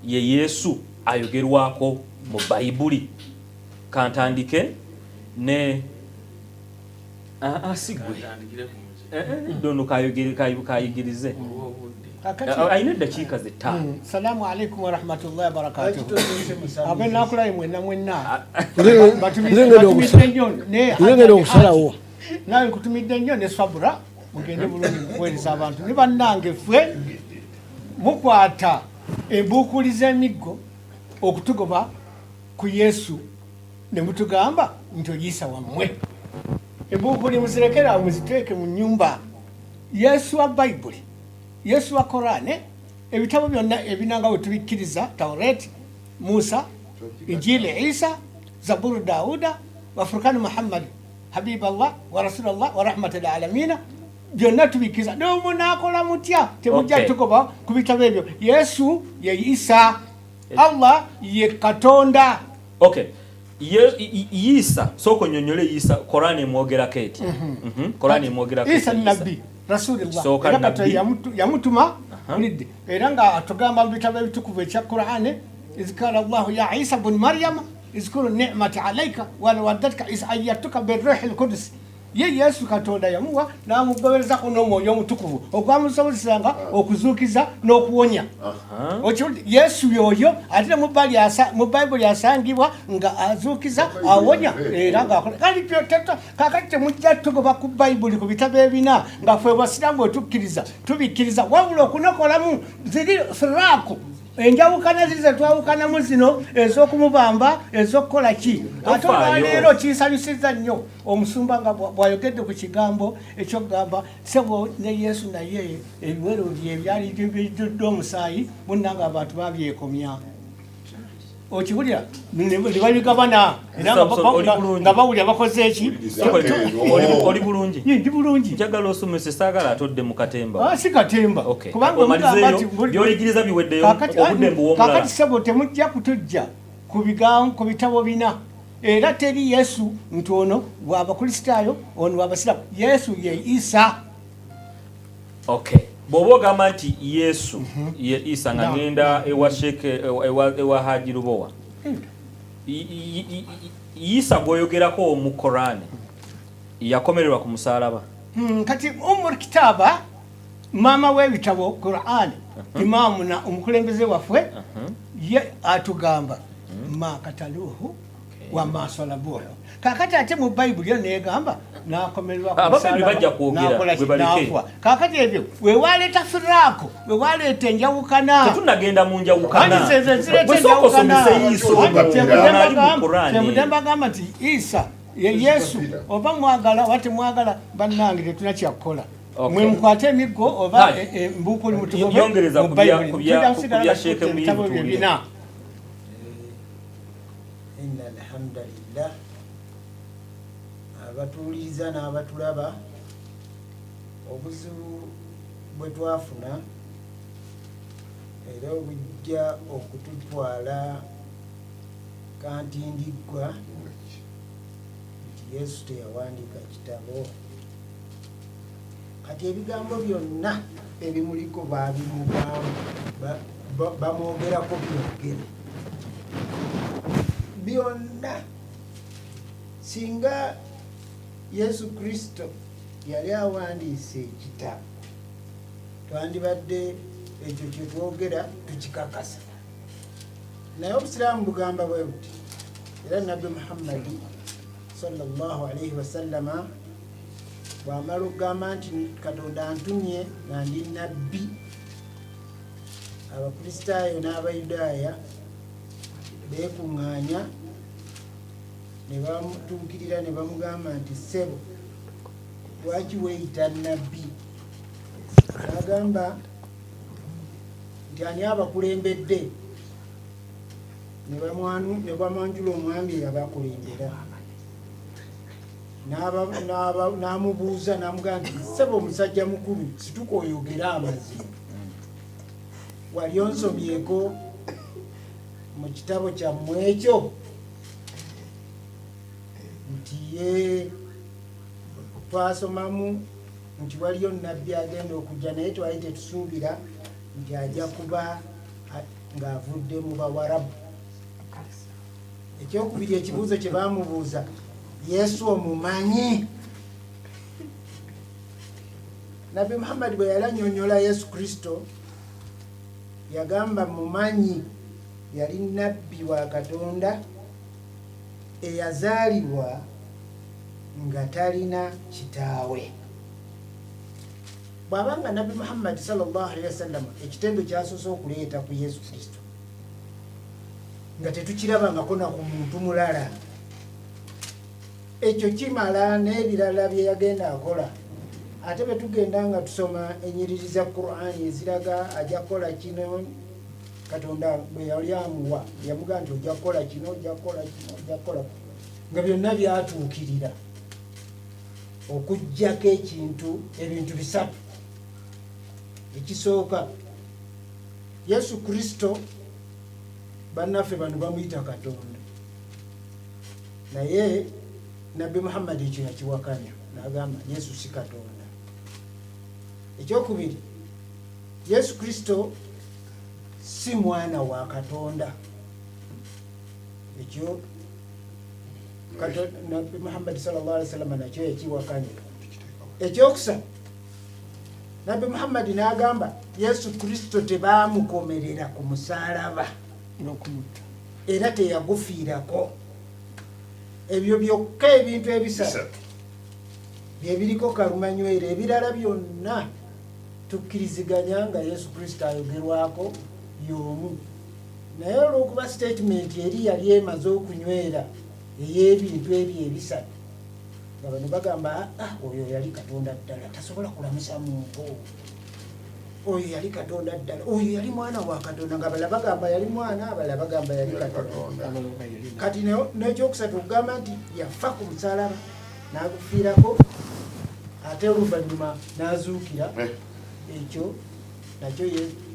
ye Yesu ayogerwako mu Bayibuli kantandike ne asigwe dono kayigirize ayina eddakiika zettaano. Salaamu alaikum wa rahmatullahi wa barakatuh. Abenakulayi mwenna ngenda okusalawo nawe nkutumidde nnyo ne Sabura mugende bulungi mukuweereza abantu ne bannange ffe mukwata embuukuliza emiggo okutugoba ku Yesu ne mutugamba nti oyisa wammwe embuukuli muzirekera muziteeke mu nnyumba. Yesu wa Bayibuli, Yesu wa Korane, ebitabo byonna ebinanga we tubikkiriza Tawret, Musa, Injili Isa, Zaburu Dauda, wa Furqan Muhammad, Habiballah wa Rasulallah wa rahmatul alamina byonna tubikkiriza. N'omunaakola mutya temujja tugoba ku bitabo ebyo. Yesu ye Isa, Allah ye Katonda. Okay. Isa soko nyonyole Isa Korani emwogerako eti Korani emwogerako Isa nabbi Rasulullah yakata yamutuma ulidde era nga atugamba mu bitabo ebitukuvu ekya Qur'ani izkara Allah ya Isa ibn Maryam izkuru ni'mati alayka wa nawaddatka iz ayyatuka birruhil qudus ye Yesu Katonda yamuwa namugobereza ko n'omwoyo omutukuvu ogwamusobozesanga okuzuukiza n'okuwonya. Yesu yoyo ate mu Bayibuli asangibwa nga azuukiza awonya era ng'akola kali byoteto kakati temujja tugoba ku Bayibuli ku bitabo ebina nga ffe Abasiraamu bwe tukkiriza tubikkiriza wabula okunokolamu ziri firaku enjawukana zize twawukanamu zino ez'okumubamba ez'okukola ki ate olwaleero kinsanyusiza nnyo omusumba nga bw'ayogedde ku kigambo ekyokugamba sebo ne Yesu naye ebiwero bye ebyali bijjudde omusaayi munnanga abantu babyekomya. okiwulira ne baligabana era nga bawulira bakoze eki oli bulungi ndi bulungi njagala osomese saagala atodde mu katemba si katemba kubanga byoligiriza biweddeyo obudde mbuwomulala kakati sebo temujja kutujja ku bitabo bina era teri yesu nti ono bw'abakristaayo ono bw'abasiraamu yesu ye isa bw'oba ogamba nti yesu ye isa nga ngenda ewa haji lubowa isa gwoyogerako mu korani yakomererwa ku musalaba kati umul kitaba mama w'ebitabo korani imaamu na omukulembeze waffe ye atugamba makataluhu wamasolabuho kakati ate mu bayibuli negamba nakomererwa kakati ebyo wewaleeta firaako wewaleeta enjawukana tetunagenda mu njawukana temudembe agamba nti isa ye yesu oba mwagala oba temwagala bannange tetuna kyakukola mwe mukwate emiggo oba embuukuli yongereza ku bya sheeke muyibina alhamdulillah abatuwuliriza n'abatulaba obuzibu bwe twafuna era obujja okututwala kantindiggwa nti yesu teyawandiika kitabo kati ebigambo byonna ebimuliko bamwogerako byogere byonna singa yesu kristo yali awandiise ekitabo twandibadde ekyo kyetwogera tukikakasa naye obusiraamu bugamba bwe buti era nabbi muhammadi sallallahu alaihi wasallama bwamala okugamba nti katonda antumye nga ndi nabbi abakristaayo n'abayudaaya beekuŋŋaanya ne bamutuukirira ne bamugamba nti ssebo lwaki weeyita nabbi agamba nti ani abakulembedde ne bamwanjula omwami eyabakulembera n'amubuuza n'amugamba nti ssebo omusajja mukulu situka oyogera amazima wali onsomyeko mu kitabo kyammwe ekyo nti ye twasomamu nti waliyo nabbi agenda okujja naye twali tetusuubira nti ajja kuba ng'avudde mu bawarabu ekyokubiri ekibuuzo kye baamubuuza yesu omumanyi nabbi muhammadi bwe yali annyonnyola yesu kristo yagamba mumanyi yali nabbi wa katonda eyazaalibwa nga talina kitaawe bw'abanga nabbi muhammadi sallallahu alaihi wasallam ekitendo kyasoose okuleeta ku yesu kristo nga tetukirabangako na ku muntu mulala ekyo kimala n'ebirala bye yagenda akola ate bwe tugenda nga tusoma enyiriri za qur'ani eziraga ajja kukola kino katonda bwe yali amuwa yamugaa nti ojja kukola kino ojja kukola kino ojja kukola nga byonna byatuukirira okuggyako ebintu bisatu ekisooka yesu kristo bannaffe bano bamuyita katonda naye nabbi muhammadi ekyo yakiwakanya n'agamba yesu si katonda ekyokubiri yesu kristo si mwana wa katonda ekyo nabbi muhammadi sallallahu alaihi wasallam nakyo yakiwakanya ekyokusatu nabbi muhammadi n'agamba yesu kristo tebaamukomerera ku musalaba era teyagufiirako ebyo byokka ebintu ebisatu byebiriko kalumanywera ebirala byonna tukkiriziganya nga yesu kristo ayogerwako y'omu naye olw'okuba statement eri yali emaze okunywera ey'ebintu ebyo ebisatu nga bano bagamba oyo yali katonda ddala tasobola kulamusa muntu oyo yali Katonda ddala, oyo yali mwana wa Katonda, nga bala bagamba yali mwana, abala bagamba yali Katonda. Kati n'ekyokusatu okugamba nti yafa ku musalaba n'agufiirako ate oluvannyuma n'azuukira, ekyo nakyo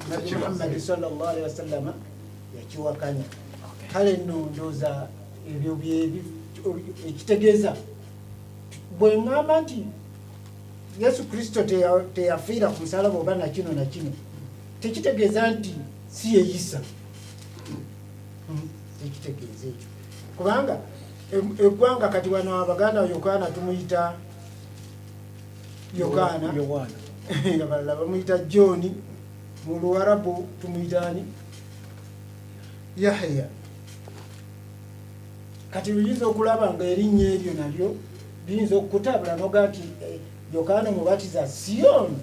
Nabi Muhammad sallallahu alaihi wasallama yakiwakanya. Kale nno ndowooza ebyo ekitegeeza bwe ŋŋamba nti Yesu Kristo teyafiira ku musalaba oba na kino tekitegeeza nti si yeyisa, tekitegeeza ekyo, kubanga eggwanga kati wano Abaganda Yokaana tumuyita Yokaana, abalala bamuyita John, mu Luwarabu tumuyita ani? Yahya. Kati luyinza okulaba nga erinnya eryo nalyo liyinza okukutabula noga nti Yokaana Omubatiza Sion,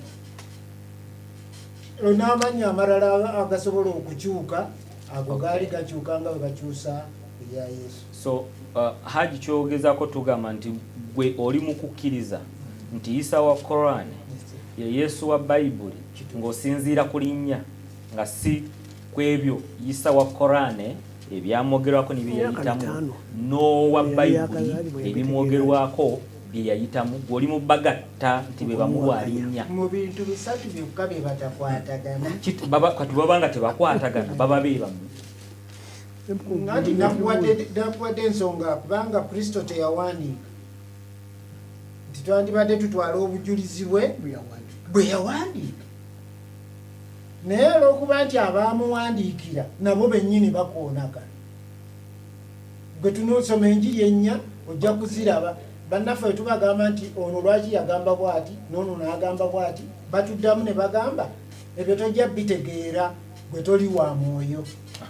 n'amannya amalala agasobola okukyuka ago gaali gakyuka nga bwe bakyusa ebya Yesu. So Haji kyogezaako tugamba nti gwe oli mu kukkiriza nti Isa wa Quran ye Yesu wa Bayibuli ng'osinziira ku linnya nga si kwebyo Isa wa Quran ebyamwogerwako ne byeyayitamu n'owa Bayibuli ebimwogerwako bye yayitamu, gw'oli mu bagatta nti be bamuwa linnya mu bintu bisatu byokka bye batakwatagana. Kati baba nga tebakwatagana baba beebamu. Nati nakuwadde ensonga kubanga Kristo teyawandiika nti twandibadde tutwala obujulizi bwe yawandiika, naye olw'okuba nti abaamuwandiikira nabo bennyini bakoonagana. Gwe tunosoma enjiri ennya ojja kuziraba. Bannaffe tubagamba nti ono lwaki yagamba bw'ati n'ono n'agamba bw'ati, batuddamu ne bagamba ebyo tojja bitegeera gwe toli wa mwoyo.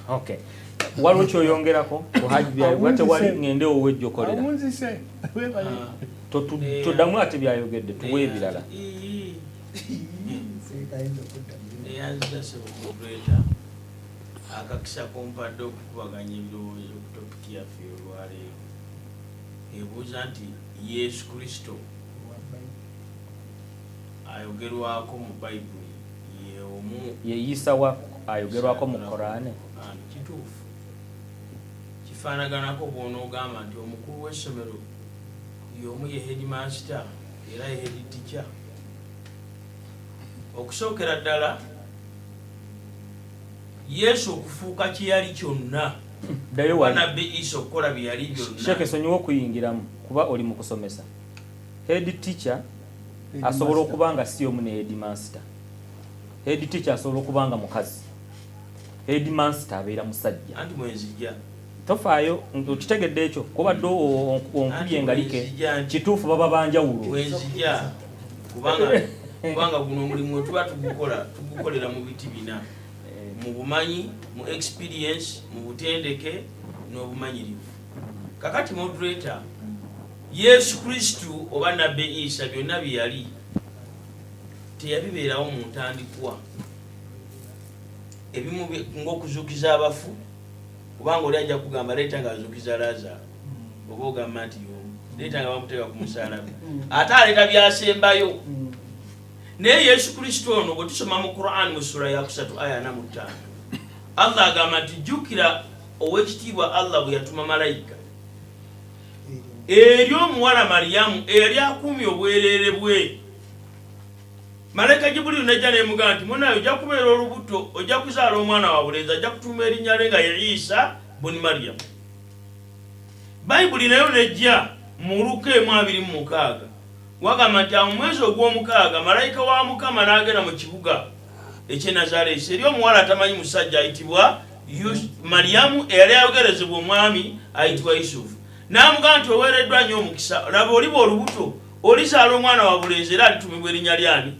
Okay. Waliwo kyoyongerako kuhaji byayo tewali ngende owejjokolera tuddamu ate byayogedde tuwe ebirala. Akakisa kompadde okukubaganya ebirowoozo ku topiki yaffe olwaleero ebuuza nti Yesu Kristo ayogerwako mu Bayibuli ye Isa wa ayogerwako mu Korane? Kituufu, kifaanaganako bw'onoogamba nti omukulu w'essomero y'omu ye headmaster era ye head teacher. Okusookera ddala Yesu okufuuka kye yali kyonna, Nabbi Isa okukola bye yali byonna. Sheke sonyiwa okuyingiramu kuba oli mu kusomesa. Head teacher asobola okuba nga si omu ne headmaster. Head teacher asobola okuba nga mukazi. Headmaster abeera musajja. Anti mwenzijja. Tofaayo okitegedde ekyo kubadde onkubye engalike kituufu baba banjawulo. Mwenzijja kubanga guno omulimu tuba tugukolera mu biti bina. Mu bumanyi, mu experience, mu butendeke n'obumanyirivu. Kakati moderator Yesu Kristo oba Nabbi Isa byonna bye yali teyabibeerawo mu ntandikwa. Ebimu ng'okuzuukiza abafu, kubanga oli ajja kugamba leeta nga azuukiza Lazaro oba ogamba nti leeta nga bamuteeka ku musaalaba, ate aleeta byasembayo. Naye Yesu Kristo ono bwe tusoma mu Quran mu sura ya 3 aya 45 Allah agamba nti jjukira ow'ekitiibwa Allah bwe yatuma malayika eri omuwala Mariyamu eyali akuumye obwereere bwe. Malayika Jibuliru n'ejja n'emugamba nti munaye ojja kubeera olubuto, ojja kuzaala omwana wabulenzi, ajja kutuuma erinnya lye nga ye Isa buni Mariyamu. Bayibuli nayo n'ejja mu Luka 2:26 wagamba nti mu mwezi ogw'omukaaga malayika wa Mukama n'agenda mu kibuga eky'e Nazaaleesi eri omuwala atamanyi musajja ayitibwa Mariyamu eyali ayogerezebwa omwami ayitibwa Yusufu. N'amugamba nti oweereddwa nnyo omukisa, laba oliba olubuto olizaala omwana wabulenzi era alitumibwa erinnya lyani?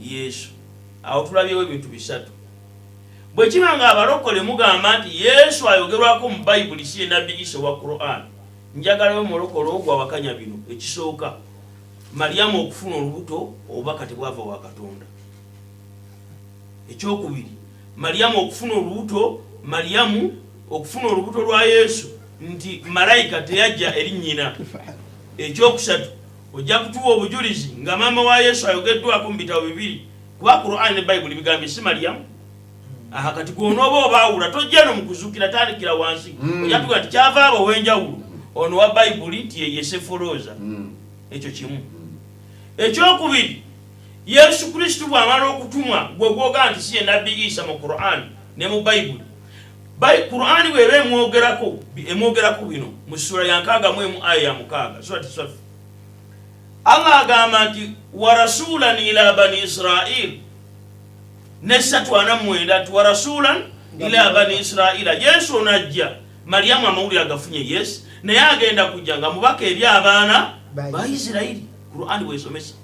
Yesu. Awo tulabyewo ebintu bisatu. Bwe kiba nga abalokole mugamba nti Yesu ayogerwako mu Bayibuli si ye Nabbi Isa wa Quran, njagalayo mulokole ogwo abakanya bino. Ekisooka, Mariyamu okufuna olubuto obubaka tebwava wa Katonda. Ekyokubiri, Mariyamu okufuna olubuto lwa Yesu nti malayika teyajja eri nnyina. Ekyokusatu, ojja kutuwa obujulizi nga maama wa Yesu ayogeddwako mu bitabo 2 kuba Qur'an ne Bible bigambe si Maryam aha kati kunoba obawula tojja no mukuzukira tandikira wansi ojatuga ati kyava abo wenjawulo ono wa Bible tiye yesefoloza ekyo kimu ekyokubiri Yesu Kristo bw'amala okutumwa gwe gwoga nti si nabbi Isa mu Qur'an ne mu Bible Qur'an bw'eba emwogerako bino mu sura ya 6 aya ya 6 surati Saf Allah agamba nti wa rasulan ila bani Israil nesatu anamwenda tu wa rasulan ila bani Israila Yesu onajja Mariamu amawulire agafunye Yesu naye agenda kujja nga mubaka eri abaana ba Isiraili Qur'an bw'esomesa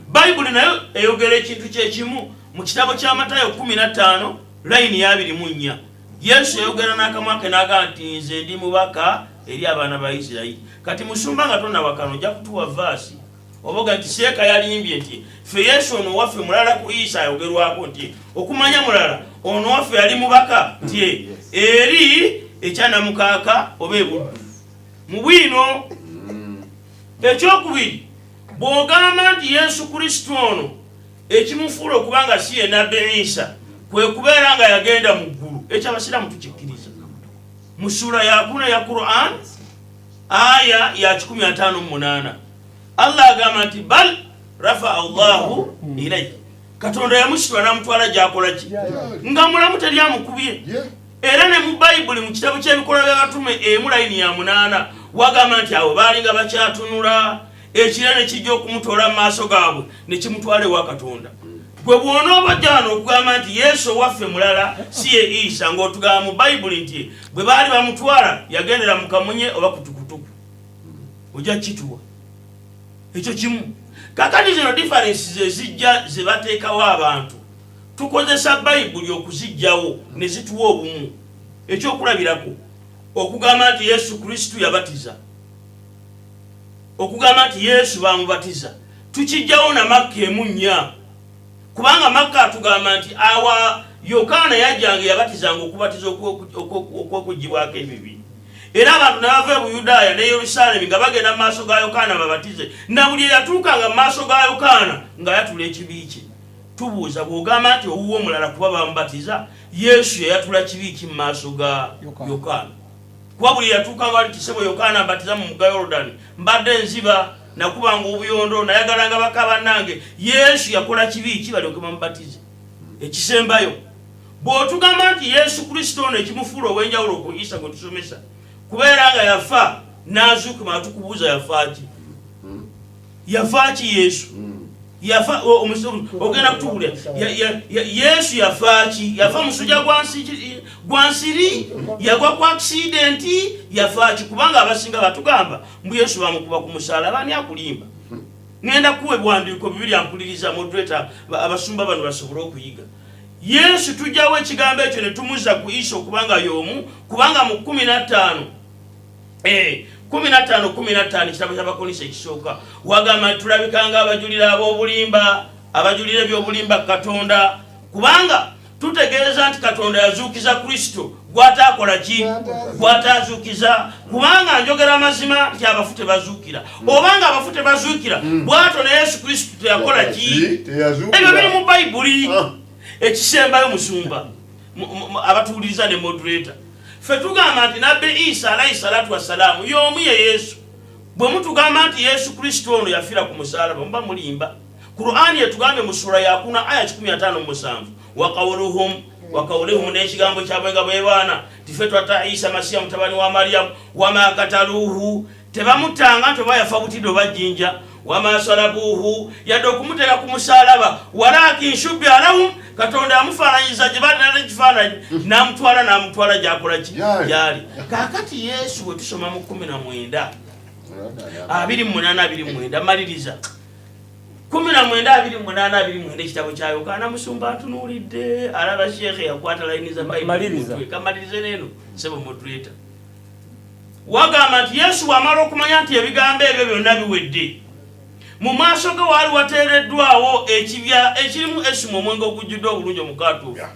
Bible nayo eyogera ekintu kyekimu mu kitabo kya Matayo 15 line ya 24 Yesu yayogera n'akamwa ke n'agamba nti nze ndi mubaka eri abaana ba Isiraili kati musumba nga tonna wakano ojja kutuwa verse oboga nti seeka yalimbye nti fe Yesu ono waffe mulala ku Isa ayogerwako nti okumanya mulala ono waffe yali mubaka nti eri ekyana mukaaka oba ebuddu mu bwino ekyokubiri bw'ogamba nti Yesu Kristo ono ekimufuula okubanga si ye nabbi Isa kwe kubeera nga yagenda mu ggulu ekyabasiraamu tukikkiriza mu sura ya 4 ya Qur'an aya ya 158 Allah agamba nti bal rafa Allahu ilayhi Katonda yamusitula n'amutwala gy'akola ki nga mulamu teri amukubye era ne mu Bible mu kitabo ky'ebikola by'abatume emu layini ya 8 wagamba nti abo baali nga bakyatunula ekira ne kijja okumutoola mu maaso gaabwe ne kimutwala ewa Katonda gwe bw'onooba jjano okugamba nti Yesu waffe mulala si ye Isa ng'otugamba mu Bible nti bwe baali bamutwala yagendera mu kamunye oba kutukutuku ojja kituwa ekyo kimu kakati zino differences ezijja ze bateekawo abantu tukozesa Bible okuzijjawo ne zituwa obumu ekyokulabirako okugamba nti Yesu Kristo yabatiza okugamba nti Yesu bamubatiza tukijjawo na Makka emunnya kubanga Makka atugamba nti awa Yokaana yajjanga yabatizanga okubatiza okwokugibwako ebibi era abantu nabava mu Yudaaya ne Yerusalemu nga bagenda mu maaso ga Yokaana babatize na buli yatuukanga mu maaso ga Yokaana nga yatula ekibi kye tubuuza bw'ogamba nti owuwo omulala kuba bamubatiza Yesu yayatula kibi ki mu maaso ga Yokaana kuba buli yatuukanga ali kisebo Yokaana abatiza mu mugga Yordani mbadde nziba nakubanga obuyondo nayagalanga baka bannange Yesu yakola kibi ki balyoke bamubatize ekisembayo bw'otugamba nti Yesu Kristo ono ekimufuula ow'enjawulo ku Isa gwe tusomesa kubeera nga yafa n'azuuka mala tukubuuza yafa ki Yesu yafa ogenda kutubulira Yesu yafa ki yafa musujja gwa nsiri yagwa ku accident yafa ki kubanga abasinga batugamba mbu Yesu bamukuba ku musalaba ani akulimba ngenda kuwe bwandiiko bibiri ampuliriza moderator abasumba bano basobole okuyiga Yesu tujjawo ekigambo ekyo ne tumuza ku Isa okubanga y'omu kubanga mu 15 kitabo ky'Abakolose ekisooka wagamba tulabikanga abajulira ab'obulimba abajulira eby'obulimba Katonda kubanga tutegeeza nti Katonda yazuukiza Kristo gw'ataakola ki gw'ataazuukiza kubanga njogera amazima nti abafu tebazuukira obanga abafu tebazuukira bw'ato ne Yesu Kristo teyakola ki ebyo biri mu Bayibuli ekisembayo musumba abatuwuliriza ne moderator fe tugamba nti nabbi Isa alayhi salatu wassalaamu y'omu ye Yesu bwe mutugamba nti Yesu Kristo ono yafiira ku musalaba muba mulimba Qur'ani yetugambye mu sura ya 4 aya 157 wakawulihum n'ekigambo kyabwe nga bwebaana tife twata Isa Masiya mutabani wa Mariyamu wama kataluhu tebamutanga nti oba yafa butidde oba jjinja wama salabuhu yadde okumuteeka ku musalaba walakin shubbiha lahum Katonda amufaananyiza gye balina n'ekifaananyi n'amutwala gy'akola ki gyali kaakati Yesu bwe tusoma mu 19 28 maliriza 19:28 ekitabo kya Yokaana musumba atunuulidde alaba sheekhe yakwata layini za Bayibuli kamalirize neeno sebo moderator wagamba nti Yesu wamala okumanya nti ebigambo ebyo byonna biwedde mu maaso ge waali wateereddwawo ekibya ekirimu esimu omwenge ogujjudde obulungi omukaatuufu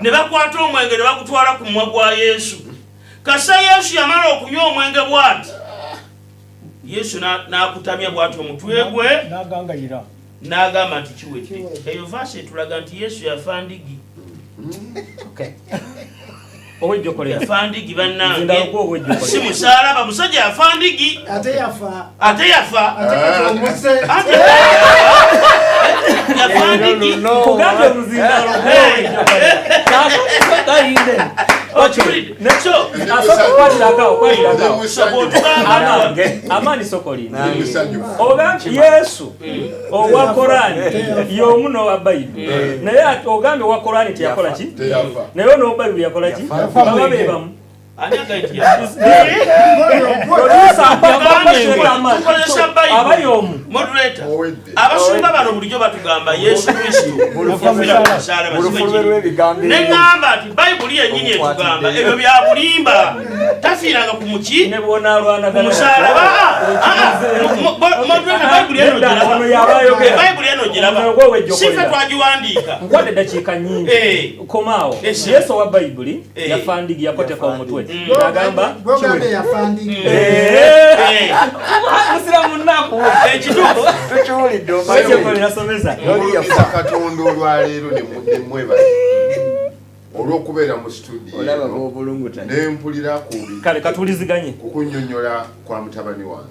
ne bakwata omwenge ne bagutwala ku mumwa gwa Yesu kasa Yesu yamala okunywa omwenge bw'ati Yesu n'akutamya bw'ati omutwe gwe n'agamba nti kiwedde. Eyo verse etulaga nti Yesu yafa ndigi. Yafa ndigi bannange. Si musaalaba musajja yafa ndigi. Ate yafa. Yafa ndigi. Kugambe muzindalo amani sokolini ogambe Yesu owa Korani y'omu n'owa Bayibuli naye ogambe owa Korani teyakola ki naye n'owa Bayibuli yakola ki baba bebamu abayomu abasumba bano bulijjo batugamba Yesu Kristo neŋŋamba nti Bayibuli yennyini etugamba ebyo bya bulimba tafiiranga ku muki kumusaalaba Bayibuli eno giraba sife twagiwandiika nkwade dakiika nyingi komaawo Yesu owa Bayibuli yafandigi yakoteka omutwe agamba musiramu nnaku ekituufu Oluyisa Katonda olwaleero ne mwebale olw'okubeera mu studio ne mpulira kale katuliziganye kukunnyonnyola kwa mutabani wange.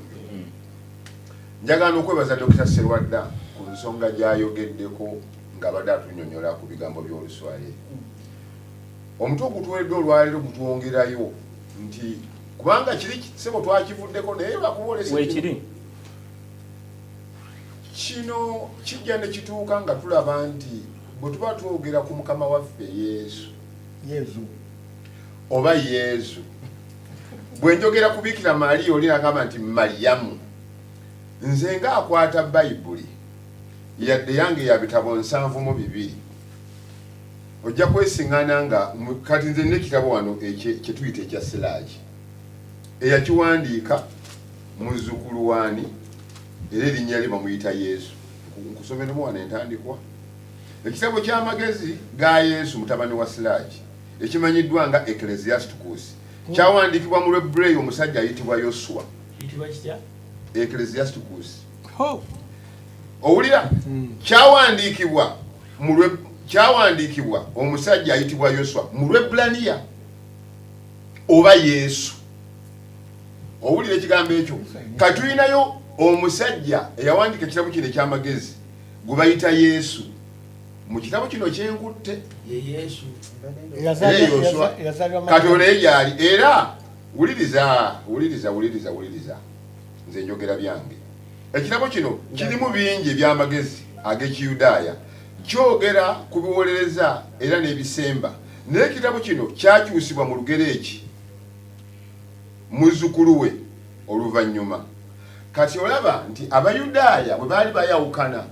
Njagala okwebaza Dr. Serwadda ku nsonga gy'ayogeddeko ng'abadde atunnyonnyola ku bigambo by'Oluswayiri. Omutwe ogutuweredde olwaleero gutwongerayo nti kubanga kiri sebo twakivuddeko naye bakubolesa weekiri kino kijja ne kituuka nga tulaba nti bwe tuba twogera ku Mukama waffe Yesu oba Yesu bwe njogera ku Bikira Maria oli nagamba nti Mariyamu nze nga akwata Bayibuli yadde yange ya bitabo 7 ojja kwesiŋŋaana nga kati nze n'ekitabo wano kye tuyita ekya Siraaji eyakiwandiika muzzukulu waani era erinnya lye bamuyita Yesu. Nkusomeremu wano entandikwa. Ekitabo ky'amagezi ga Yesu mutabani wa Siraaji ekimanyiddwa nga Ecclesiasticus kyawandiikibwa mu Lwebbulaayo omusajja ayitibwa Yoswa. Ecclesiasticus owulira kyawandiikibwa omusajja ayitibwa Yoswa mu Lwebbulaniya oba Yesu. Owulira ekigambo ekyo kati tulinayo omusajja eyawandiika ekitabo kino eky'amagezi gwe bayita Yesu. Mu kitabo kino kyenkutte Yesu kati olaye gyali era wuliriza nze njogera byange. Ekitabo kino kirimu bingi eby'amagezi ag'Ekiyudaaya kyogera ku biwolereza era n'ebisemba naye ekitabo kino kyakyusibwa mu Lugereeki muzzukulu we oluvannyuma. Kati olaba nti Abayudaaya bwe baali bayawukana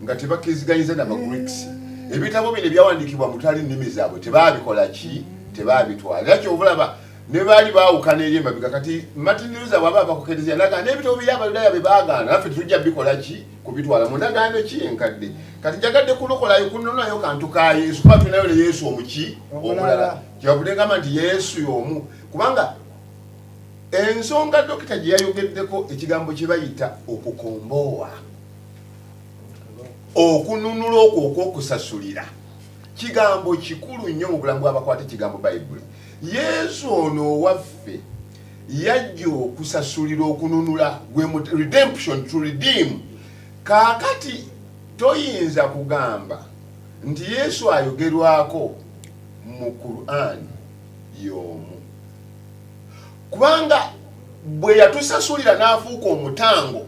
nga tebakkiriziganyizza n'Abagreeks ebitabo bino ebyawandiikibwa mu tali nnimi zaabwe tebaabikola ki tebaabitwala era kyobulaba ne baali baawukana eri emabega. Kati Martin Luther bw'aba bakukerizia naga n'ebitabo biri Abayudaaya bye baagaana naffe tujja bikola ki kubitwala mu ndagaano ki enkadde. Kati njagadde kulokolayo kunonayo kantu ka Yesu kuba tulinayo ne Yesu omuki omulala kyebavudde ngamba nti Yesu y'omu kubanga ensonga Dokita gye yayogeddeko ekigambo kye bayita okukomboowa okununula okwo okw'okusasulira kigambo kikulu nnyo mu bulamu bw'abakwata ekigambo Bayibuli. Yesu ono owaffe yajja okusasulira okununula redemption to redeem. Kaakati toyinza kugamba nti Yesu ayogerwako mu Quran y'omu kubanga bwe yatusasulira n'afuuka omutango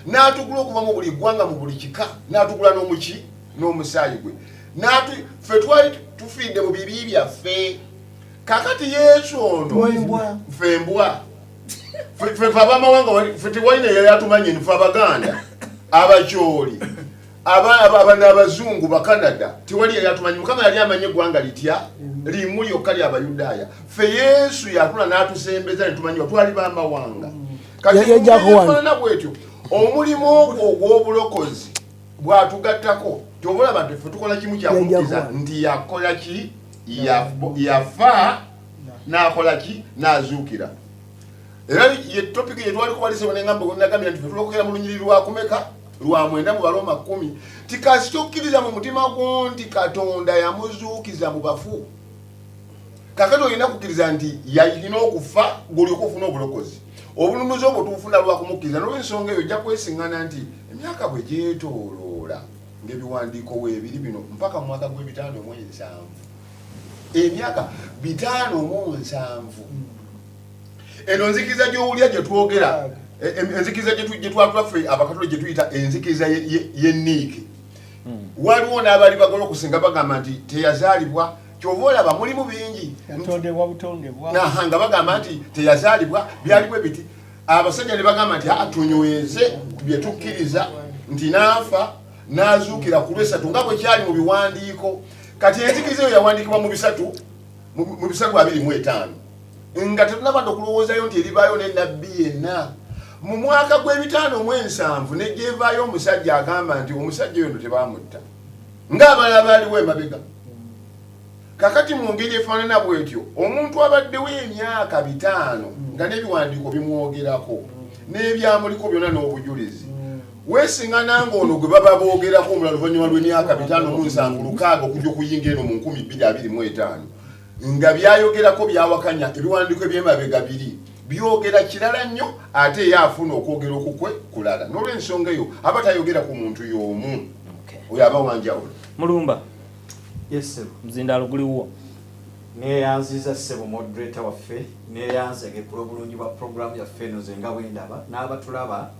n'atugula okuva mu buli ggwanga mu buli kika n'atugula n'omuki n'omusaayi gwe ffe twali tufiidde mu bibi byaffe. Kakati Yesu ono ffe embwa ffe abamawanga ffe tewalina yali atumanye nfe Abaganda Abakyoli abazungu Bakanada tewali yali atumanyi. Mukama yali amanye eggwanga litya limu lyokka ly'Abayudaaya. Ffe Yesu yatula n'atusembeza ne tumanyibwa twali b'amawanga. Katifaanana bwetyo omulimu ogwo ogw'obulokozi bw'atugattako tobulaba nti ffe tukola kimu kyakumukiza nti yakola ki yafa n'akola ki n'azuukira. Era ye topiki ye twali kuwalisibwa n'engamba nagambira nti ffe tulokokera mu lunyiriri lwa kumeka lwa 9 mu Baroma 10 tikasitukkiriza mu mutima gwo nti Katonda yamuzuukiza mu bafu kakati olina kukkiriza nti yalina okufa ng'olyoka ofuna obulokozi obulumuzi obwo tufuna lwa kumukkiriza n'olw'ensonga eyo ojja kwesiŋŋana nti emyaka bwe gyetooloola ng'ebiwandiiko weebiri bino mpaka mu mwaka gw'507 emyaka 507 eno nzikiriza gy'owulya gye twogera enzikiriza gye twatulaffe abakatole gye tuyita enzikiriza y'enniike waliwo n'abaali bagala okusinga bagamba nti teyazaalibwa kyova olaba mulimu bingi nga bagamba nti teyazaalibwa byaliwo biti abasajja ne bagamba nti tunyweze bye tukkiriza nti naafa n'azuukira ku lwesatu nga bwe kyali mu biwandiiko kati enzikiriza eyo yawandiikibwa mu 325 nga tetunabadde okulowoozayo nti eribaayo n'ennabbi yenna mu mwaka gw'507 nejjevaayo omusajja agamba nti omusajja oyo ndo tebaamutta ng'abalala baaliwo emabega kakati mu ngeri efaanana bwetyo omuntu abaddewo emyaka 5 nga n'ebiwandiiko bimwogerako n'ebyamuliko byonna n'obujulizi weesiŋŋana ng'ono gwe baba boogerako omulala oluvannyuma lw'emyaka 576 okujja okuyinga eno mu 2025 nga byayogerako byawakanya ebiwandiiko eby'emabega biri byogera kirala nnyo ate ye afuna okwogera okukwe kulala n'olw'ensonga eyo aba tayogera ku muntu y'omu oyo aba wanjawulo Mulumba Yes, mzindalo guliwo neyanziza ssebo moderator waffe neyanzege bulungi bwa programu yaffe eno zenga bwendaba n'abatulaba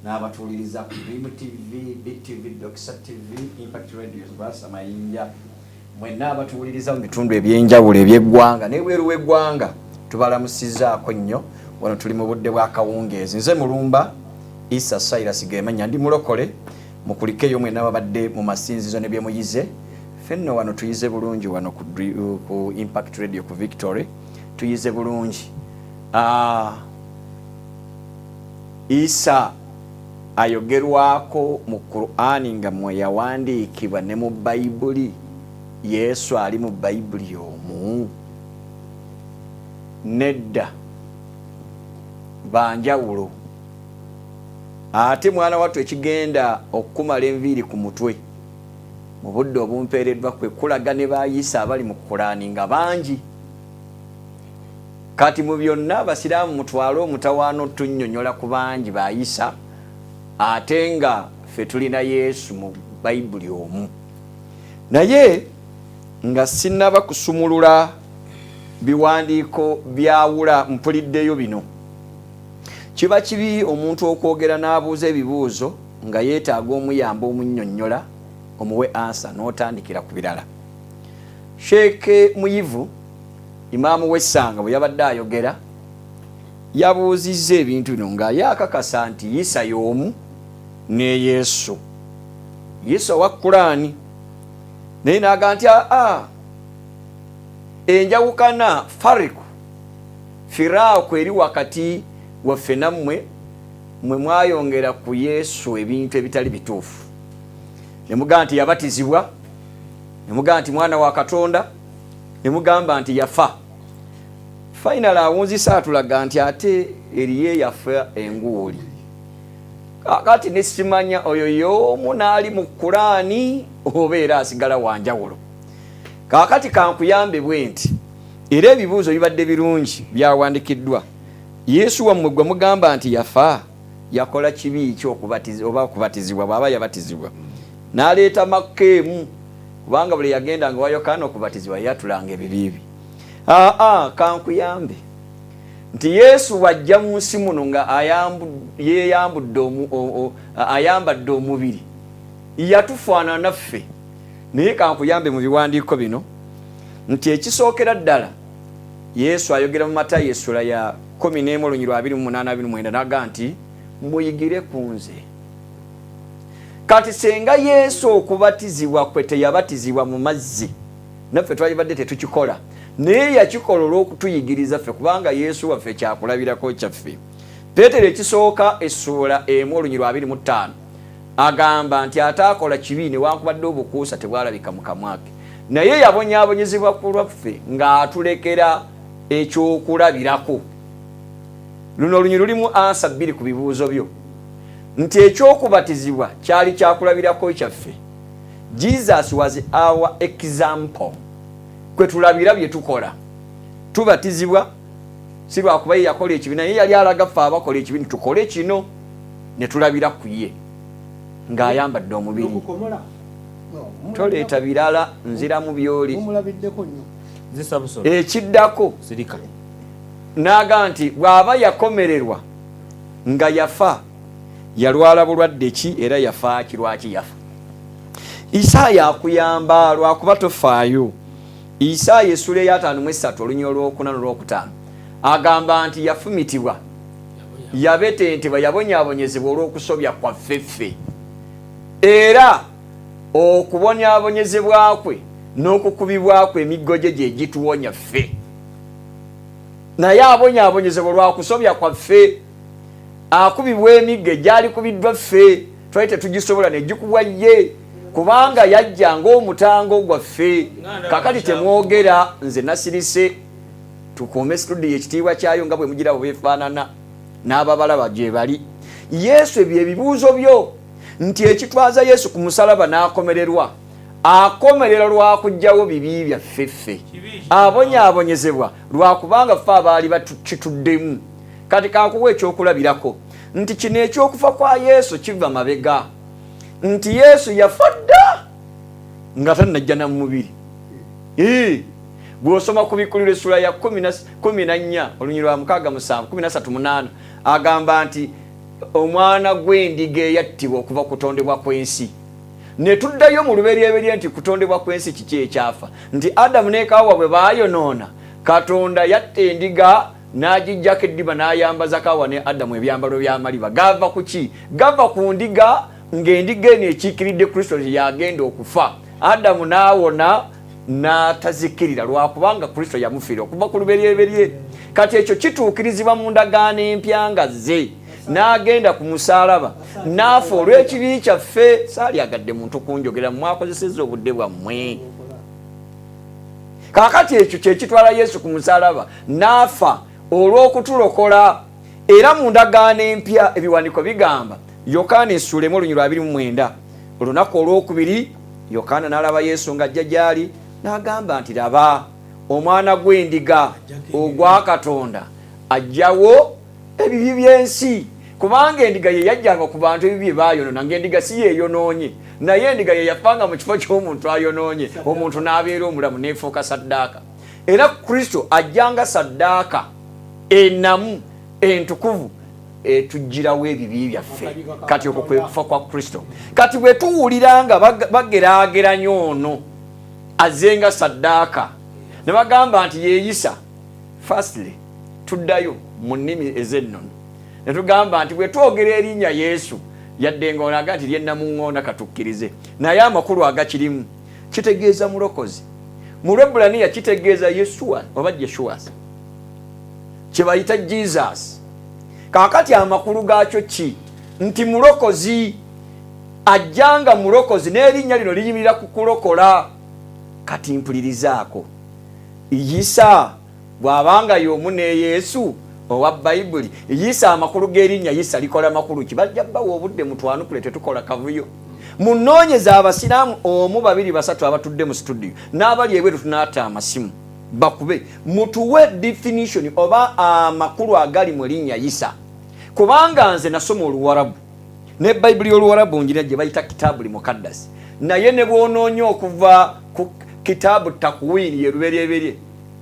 n'abatuuliriza ku Dream TV, Big TV, Doxa TV, Impact Radio basa mayinja mwenna abatuuliriza mu bitundu ebyenjawulo eby'eggwanga n'ebweru w'eggwanga tubalamusizaako nnyo wano tuli mu budde bwa kawungeezi nze Mulumba Isa Cyrus Gemanya ndi mulokole mukulikeyo mwenna ababadde mu masinzizo ne byemuyize fenno wano tuyize bulungi wano ku Impact Radio ku Victory tuyize bulungi Isa ayogerwako mu Qur'ani nga mwe yawandiikibwa ne mu Bayibuli Yesu ali mu Bayibuli omu nedda banjawulo ate mwana wattu ekigenda okukumala enviiri ku mutwe mu budde obumpeereddwa kwe kulaga ne bayisa abali mu Qur'ani nga bangi kati mu byonna abasiraamu mutwale omutawaana otunnyonnyola ku bangi bayisa ate nga ffe tulina Yesu mu Bayibuli omu naye nga sinnaba kusumulula biwandiiko byawula mpuliddeyo bino kiba kibi omuntu okwogera n'abuuza ebibuuzo nga yeetaaga omuyamba omunnyonnyola omuwe ansa n'otandikira ku birala Sheeke Muyivu Imaamu w'Essanga bwe yabadde ayogera yabuuzizza ebintu bino nga yaakakasa nti Isa y'omu ne Yesu Yesu wa Qur'ani naye n'aga nti enjawukana fariku firaako eri wakati waffe nammwe mwe mwayongera ku Yesu ebintu ebitali bituufu nemugaa nti yabatizibwa nemugaa nti mwana wa Katonda nemugamba nti yafa final awunzisa atulaga nti ate eriye yafa enguuli kakati nesimanya oyo y'omu n'ali mu Qur'ani oba era asigala wanjawulo kakati kankuyambe bwe nti era ebibuuzo bibadde birungi byawandikiddwa Yesu wammwe gwe mugamba nti yafa yakola kibi ky'okubatizibwa oba okubatizibwa bw'aba yabatizibwa n'aleeta makkeemu kubanga buli yagenda nga wa Yokaana okubatizibwa yatulanga ebibiibi kankuyambe nti Yesu wajja mu nsi muno nga ayambadde omubiri yatufaanana naffe naye kankuyambe mu biwandiiko bino nti ekisookera ddala Yesu ayogera mu Matayo essula ya 11:28-29 n'aga nti muyigire ku nze kati senga Yesu okubatizibwa kwe teyabatizibwa mu mazzi naffe twalibadde tetukikola naye yakikola olw'okutuyigiriza ffe kubanga Yesu waffe kyakulabirako kyaffe Peetero ekisooka essula 1:25 agamba nti ataakola kibi newankubadde obukuusa tebwalabika mu kamwa ke naye yabonyaabonyezebwa ku lwaffe ng'atulekera ekyokulabirako luno olunyi lulimu ansa 2 ku bibuuzo byo nti ekyokubatizibwa kyali kyakulabirako kyaffe. Jesus was our example. Kwe tulabira bye tukola. Tubatizibwa si lwakuba ye yakola ekibi, naye yali alaga ffe abakola ekibi tukole kino ne tulabira ku ye ng'ayambadde omubiri. Toleeta birala nziramu byoli. Ekiddako Sirika. n'aga nti bw'aba yakomererwa nga yafa yalwala bulwadde ki era yafa ki lwaki yafa. Isaaya akuyamba lwakuba tofaayo. Isaaya essula ya 53 olunya olwokuna n'olwokutaano agamba nti yafumitibwa yabetentebwa yabonyaabonyezebwa olw'okusobya kwaffe ffe, era okubonyaabonyezebwa kwe n'okukubibwa kwe emiggo gye gye gituwonya ffe. Naye abonyaabonyezebwa lwa kusobya kwaffe, akubibwa emiggo egyali kubiddwa ffe twali tetugisobola ne gikubwa ye, kubanga yajja ng'omutango gwaffe. Kakati temwogera nze nasirise, tukuume studio ekitiibwa kyayo nga bwe mugira bwefaanana n'ababalaba gye bali. Yesu ebyo ebibuuzo byo nti ekitwaza Yesu ku musalaba n'akomererwa, akomerera lwakugjawo bibi byaffe ffe, abonyaabonyezebwa lwakubanga ffe abaali bakituddemu. Kati kankuwa ekyokulabirako nti kino ekyokufa kwa Yesu kiva mabega, nti Yesu yafa dda nga tannajja na mubiri. Bw'osoma ku Bikkuliro essula ya 14 olunyiri lwa 67 13:8 agamba nti omwana gw'endiga eyattibwa okuva kutondebwa kw'ensi. Ne tuddayo mu lubereberye nti kutondebwa kw'ensi kiki ekyafa, nti Adamu ne Kaawa bwe baayonoona, Katonda yatta endiga n'agijjako eddiba n'ayambaza Kaawa ne Adamu ebyambalo by'amaliba. Gava ku ki? Gava ku ndiga, ng'endiga eno ekiikiridde Kristo yagenda okufa. Adamu n'awona n'atazikirira lwakubanga Kristo yamufiira okuva ku lubereberye. Kati ekyo kituukirizibwa mu ndagaano empya nga ze n'agenda ku musalaba n'afa olw'ekibi kyaffe. Saalyagadde muntu kunjogera, mwakozesezza obudde bwammwe. Kaakati ekyo kye kitwala Yesu ku musalaba n'afa olw'okutulokola. Era mu ndagaano empya ebiwandiiko bigamba, Yokaana essula 1:29 olunaku olwokubiri Yokaana n'alaba Yesu ng'ajja gy'ali n'agamba nti laba omwana gw'endiga ogwa Katonda ajjawo ebibi by'ensi. Kubanga endiga ye yajjanga ku bantu ebibi bye baayonona, ng'endiga si yeeyonoonye, naye endiga ye yafanga mu kifo ky'omuntu ayonoonye, omuntu n'abeera omulamu n'efuuka saddaaka. Era Kristo ajjanga saddaaka ennamu entukuvu etujjirawo ebibi byaffe. Kati okwo kwe kufa kwa Kristo. Kati bwe tuwulira nga bageraageranya ono azenga saddaaka ne bagamba nti yeeyisa, firstly tuddayo mu nnimi ez'ennono ne tugamba nti bwe twogera erinnya Yesu yadde ng'onaga nti lyennamuŋŋonda katukkirize, naye amakulu agakirimu kitegeeza mulokozi. Mu Lwebbulaniya kitegeeza Yeshua oba Jeshuas, kye bayita Jesus. Kaakati amakulu gaakyo ki? Nti mulokozi, ajjanga mulokozi n'erinnya lino liyimirira ku kulokola. Kati mpulirizaako, Yisa bw'abanga y'omu ne Yesu owa Bayibuli, Yisa amakulu g'erinnya Yisa likola makulu ki? Bajja bbawa obudde mutwanukule tetukola kavuyo. Munoonyeza abasiraamu 1, 2, 3 abatudde mu studio n'abali ebweru tunaata amasimu bakube mutuwe definition oba amakulu agali mu linnya Yisa. Kubanga nze nasoma Oluwarabu ne Bayibuli y'Oluwarabu njira gye bayita Kitabu Mukaddasi, naye ne bw'onoonya okuva ku Kitabu Takwini yerubereberye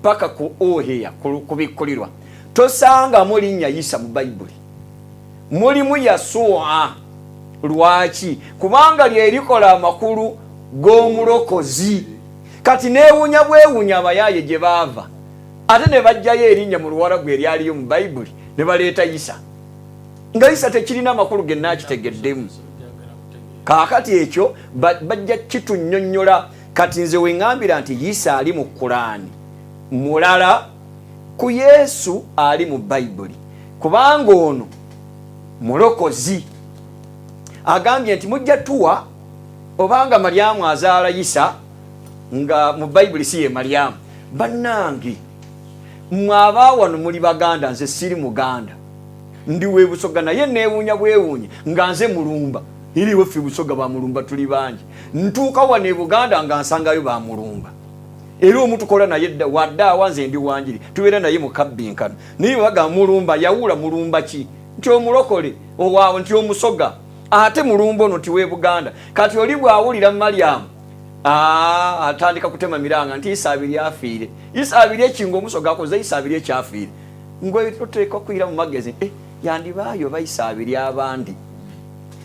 paka ku Oheya kubikkulirwa tosanga mu linnya Yisa mu Bayibuli. Mulimu Yasuwa. Lwaki? Kubanga lye likola amakulu g'omulokozi. Kati neewuunya bwewuunya abayaaye gye baava ate ne bajjayo erinnya mu Luwarabu eryaliyo mu Bayibuli ne baleeta Yisa, nga Yisa tekirina amakulu ge naakitegeddemu. Kaakati ekyo bajja kitunnyonnyola. Kati nze weŋŋambira nti Yisa ali mu Kulaani mulala ku Yesu ali mu Bayibuli, kubanga ono mulokozi. Agambye nti mujja tuwa obanga Maryamu azaala Yisa nga mu Bayibuli si ye Maryamu. Bannange mmwe abawano muli Baganda, nze siri Muganda. ndi we Busoga naye neewuunya bwewuunye nga nze Mulumba iriwe ffe Busoga ba Mulumba tuli bangi ntuuka wano e Buganda nga nsangayo ba Mulumba era omuntu kola naye dda wadde awanze ndi wanjiri tubeera naye mu kabbinkano naye baga Mulumba yawula Mulumba ki nti omulokole owaawo nti omusoga ate Mulumba ono ti we Buganda kati oli bwawulira Mariamu atandika kutema miranga nti Isaabiri afiire Isaabiri ekingo omusoga akoze Isaabiri ekyafiire ngwe tuteeka kuyira mu magezi yandibaayo Isaabiri abandi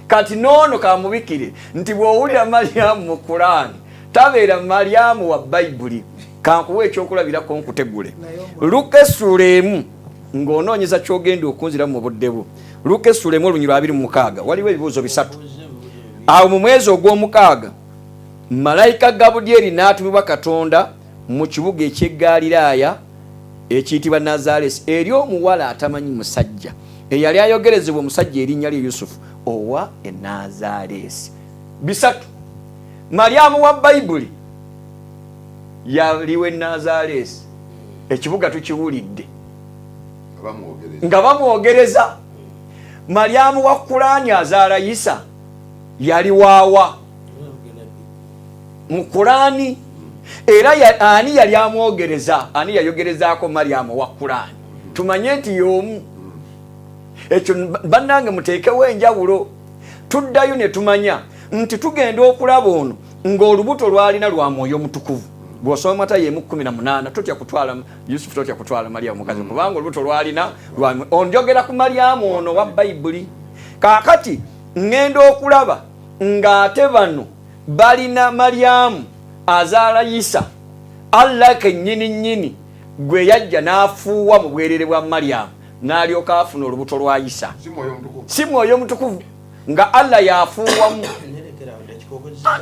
kati noono kamubikire nti bw'owulira Mariamu mu Qur'ani tabeera Mariamu wa Bayibuli kankuwa ekyokulabirako nkutegule Luka essula 1 ng'onoonyeza kyogenda okunzira mu budde bwo Luka essula 1 olunyiriro 26 waliwo ebibuuzo 3 awo mu mwezi ogw'omukaaga malayika Gabudyeri n'atumibwa Katonda mu kibuga eky'Eggaliraaya ekiyitibwa Nazaresi eri omuwala atamanyi musajja eyali ayogerezebwa omusajja erinnya lye Yusufu owa e Nazaresi 3 Mariamu wa Bayibuli yaliwe Nazaresi ekibuga tukiwulidde nga bamwogereza Mariamu wa Qur'ani azaala Isa yali waawa mu Qur'ani era ani yali amwogereza ani yayogerezaako Mariamu wa Qur'ani tumanye nti y'omu ekyo bannange muteekewo enjawulo tuddayo ne tumanya nti tugenda okulaba ono ng'olubuto lwalina lwa Mwoyo Mutukuvu bw'osoma Matayo 18 totya kutwala Yusufu totya kutwala Mariamu mukazi kubanga olubuto lwalina lwa onjogera ku Mariamu ono wa Bayibuli kaakati ngenda okulaba ng'ate bano balina Mariamu azaala Isa Allah kennyini gwe yajja n'afuuwa mu bwerere bwa Mariamu n'alyoka afuna olubuto lwa Isa si Mwoyo Mutukuvu nga Allah yafuuwamu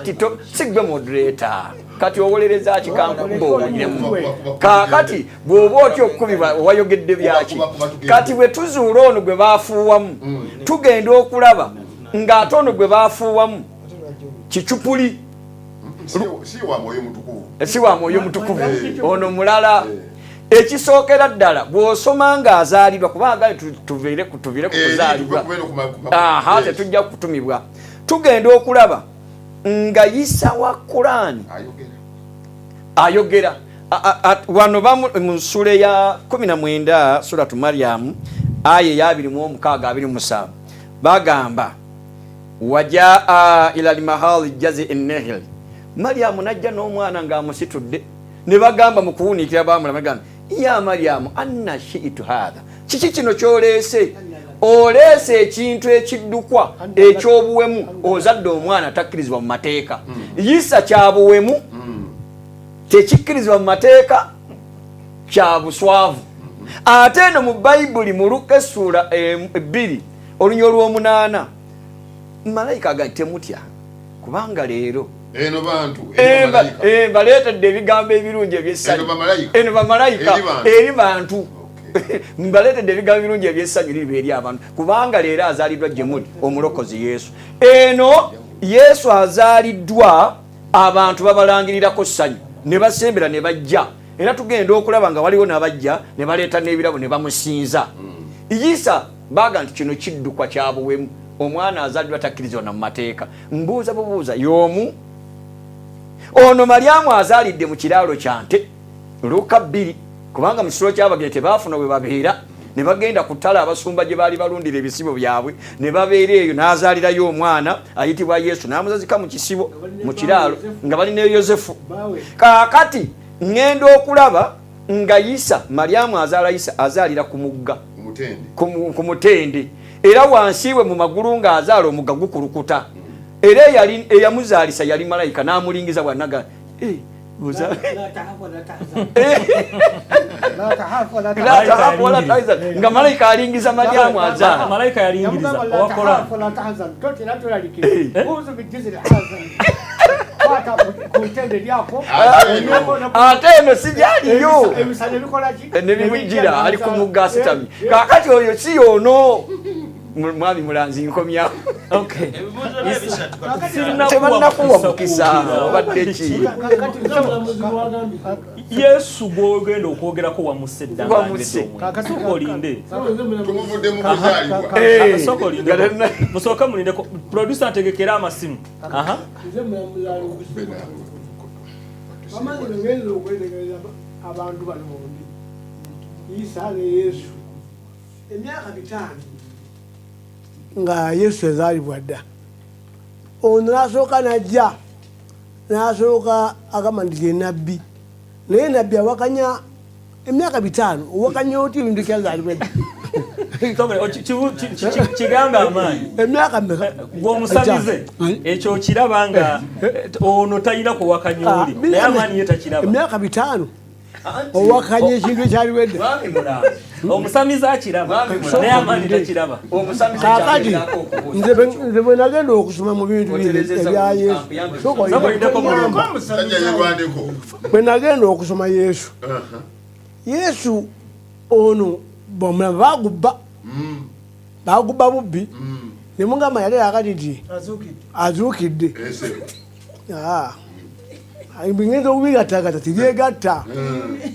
tito sigwe moderator kati owolereza kikankubo owuliremu kaakati bw'oba otya okukubibwa owayogedde byaki kati bwe tuzuula ono gwe baafuuwamu tugenda okulaba ng'ate ono gwe baafuuwamu kicupuli si wa Mwoyo Mutukuvu ono mulala ekisookera ddala bw'osoma ng'azaalibwa kubanga tuviire ku kuzaalibwa tetujja kutumibwa tugenda okulaba nga Isa wa Qur'ani ayogera wano mu nsula ya 19 suratu Mariamu aya ya 26 bagamba wajaa ila limahali jazi ennehil Mariamu najja n'omwana ng'amusitudde ne bagamba mu kuwunikira bamulama bagamba ya Mariamu anna shiitu hadha kiki kino kyoleese oleese ekintu ekiddukwa ekyobuwemu ozadde omwana takkirizibwa mu mateeka Isa kyabuwemu tekikkirizibwa mu mateeka kya buswavu ate eno mu Bayibuli mu Luka essula 2 olunyiriro lw'omunaana malayika agati temutya kubanga leero eno bantu baleetedde ebigambo ebirungi ebyessanyu eno bamalayika eri bantu mbaleetedde ebigambo ebirungi ebyessanyu libe eri abantu kubanga leero azaaliddwa gye muli omulokozi Yesu eno Yesu azaaliddwa abantu babalangirirako ssanyu ne basembera ne bajja era tugenda okulaba nga waliwo n'abajja ne baleeta n'ebirabo ne bamusinza Isa baga nti kino kiddukwa kyabuwemu omwana azaaliddwa takkirizibwa na mu mateeka mbuuza bubuuza y'omu ono Mariamu azaalidde mu kiraalo kya nte Luka 2 kubanga mu kisulo ky'abageni tebaafuna bwe babeera ne bagenda ku ttale abasumba gye baali balundira ebisibo byabwe ne babeera eyo n'azaalirayo omwana ayitibwa Yesu n'amuzazika mu kisibo mu kiraalo nga bali ne Yozefu kaakati ngenda okulaba nga Isa Mariamu azaala Isa azaalira ku mugga ku mutende era wansi we mu magulu ng'azaala omugga gukulukuta era eyamuzaalisa yali malayika n'amulingiza bw'anaga nga malayika alingiza Mariamu azaala malayika yalingiriza owakola ate eno si gyaliyo ne bimujjira ali ku mugga asitamye kaakati oyo si yoono mwami mulanzi nkomyawo. Okay. Ebibuuzo bye bisatu katugira. Sirina Tebannakuwa mukisa obadde ki? Yesu gw'ogenda okwogerako wamuse dda Wamuse. Sooka olinde. Tumuvudde mu kuzaalibwa. Sooka olinde. Musooke mulindeko. Producer ategekera amasimu. Aha. Bamaze ngeze okwetegereza abantu bano bombi. Isa ne Yesu. Emyaka 5 nga Yesu yazaalibwa dda. Ono n'asooka najja n'asooka agamba nti ye nabbi. Naye nabbi awakanya emyaka 5 owakanya oti ebintu kyazaalibwa dda. Kigambe amaanyi. Emyaka mmeka? Gw'omusamize ekyo kiraba nga ono talina kuwakanya oli. Naye amaanyi ye takiraba. Emyaka 5 owakanya ekintu ekyaliwedde. Mwami mulanzi. Omusamize akiraba. Naye amaanyi takiraba. Kaakati nze bwe nagenda okusoma mu bintu ebya Yesu. Sajja yebandeko. Bwe nagenda okusoma Yesu. Yesu ono bomulaba bagubba bubbi. Ne mugamba yali akati nti azuukidde. Bingenza okubigattagatta tibyegatta.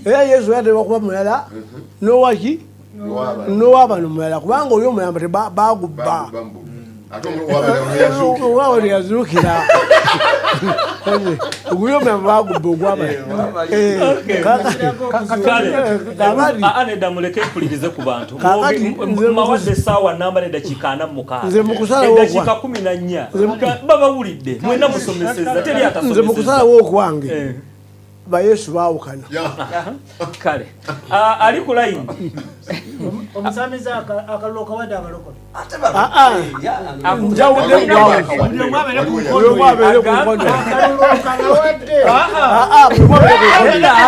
Era Yesu yatera okuba mulala n'owaki n'owabano mulala kubanga oli omulamba tebagubba. Owaba teyazuukira. Oguli omulamba bagubba ogwabano. Anedda muleke mpulirize ku bantu. Mawadde essaawa namba n'eddakiika 46. Nze mu kusalawo eddakiika 14. Babawulidde. Mwena musomesezza teri atasomesezza. Nze mu kusalawo okwange ba Yesu baawukana. Kale. Ali ku layini. Omusamize akalulu kawadde abalokole. Njawudde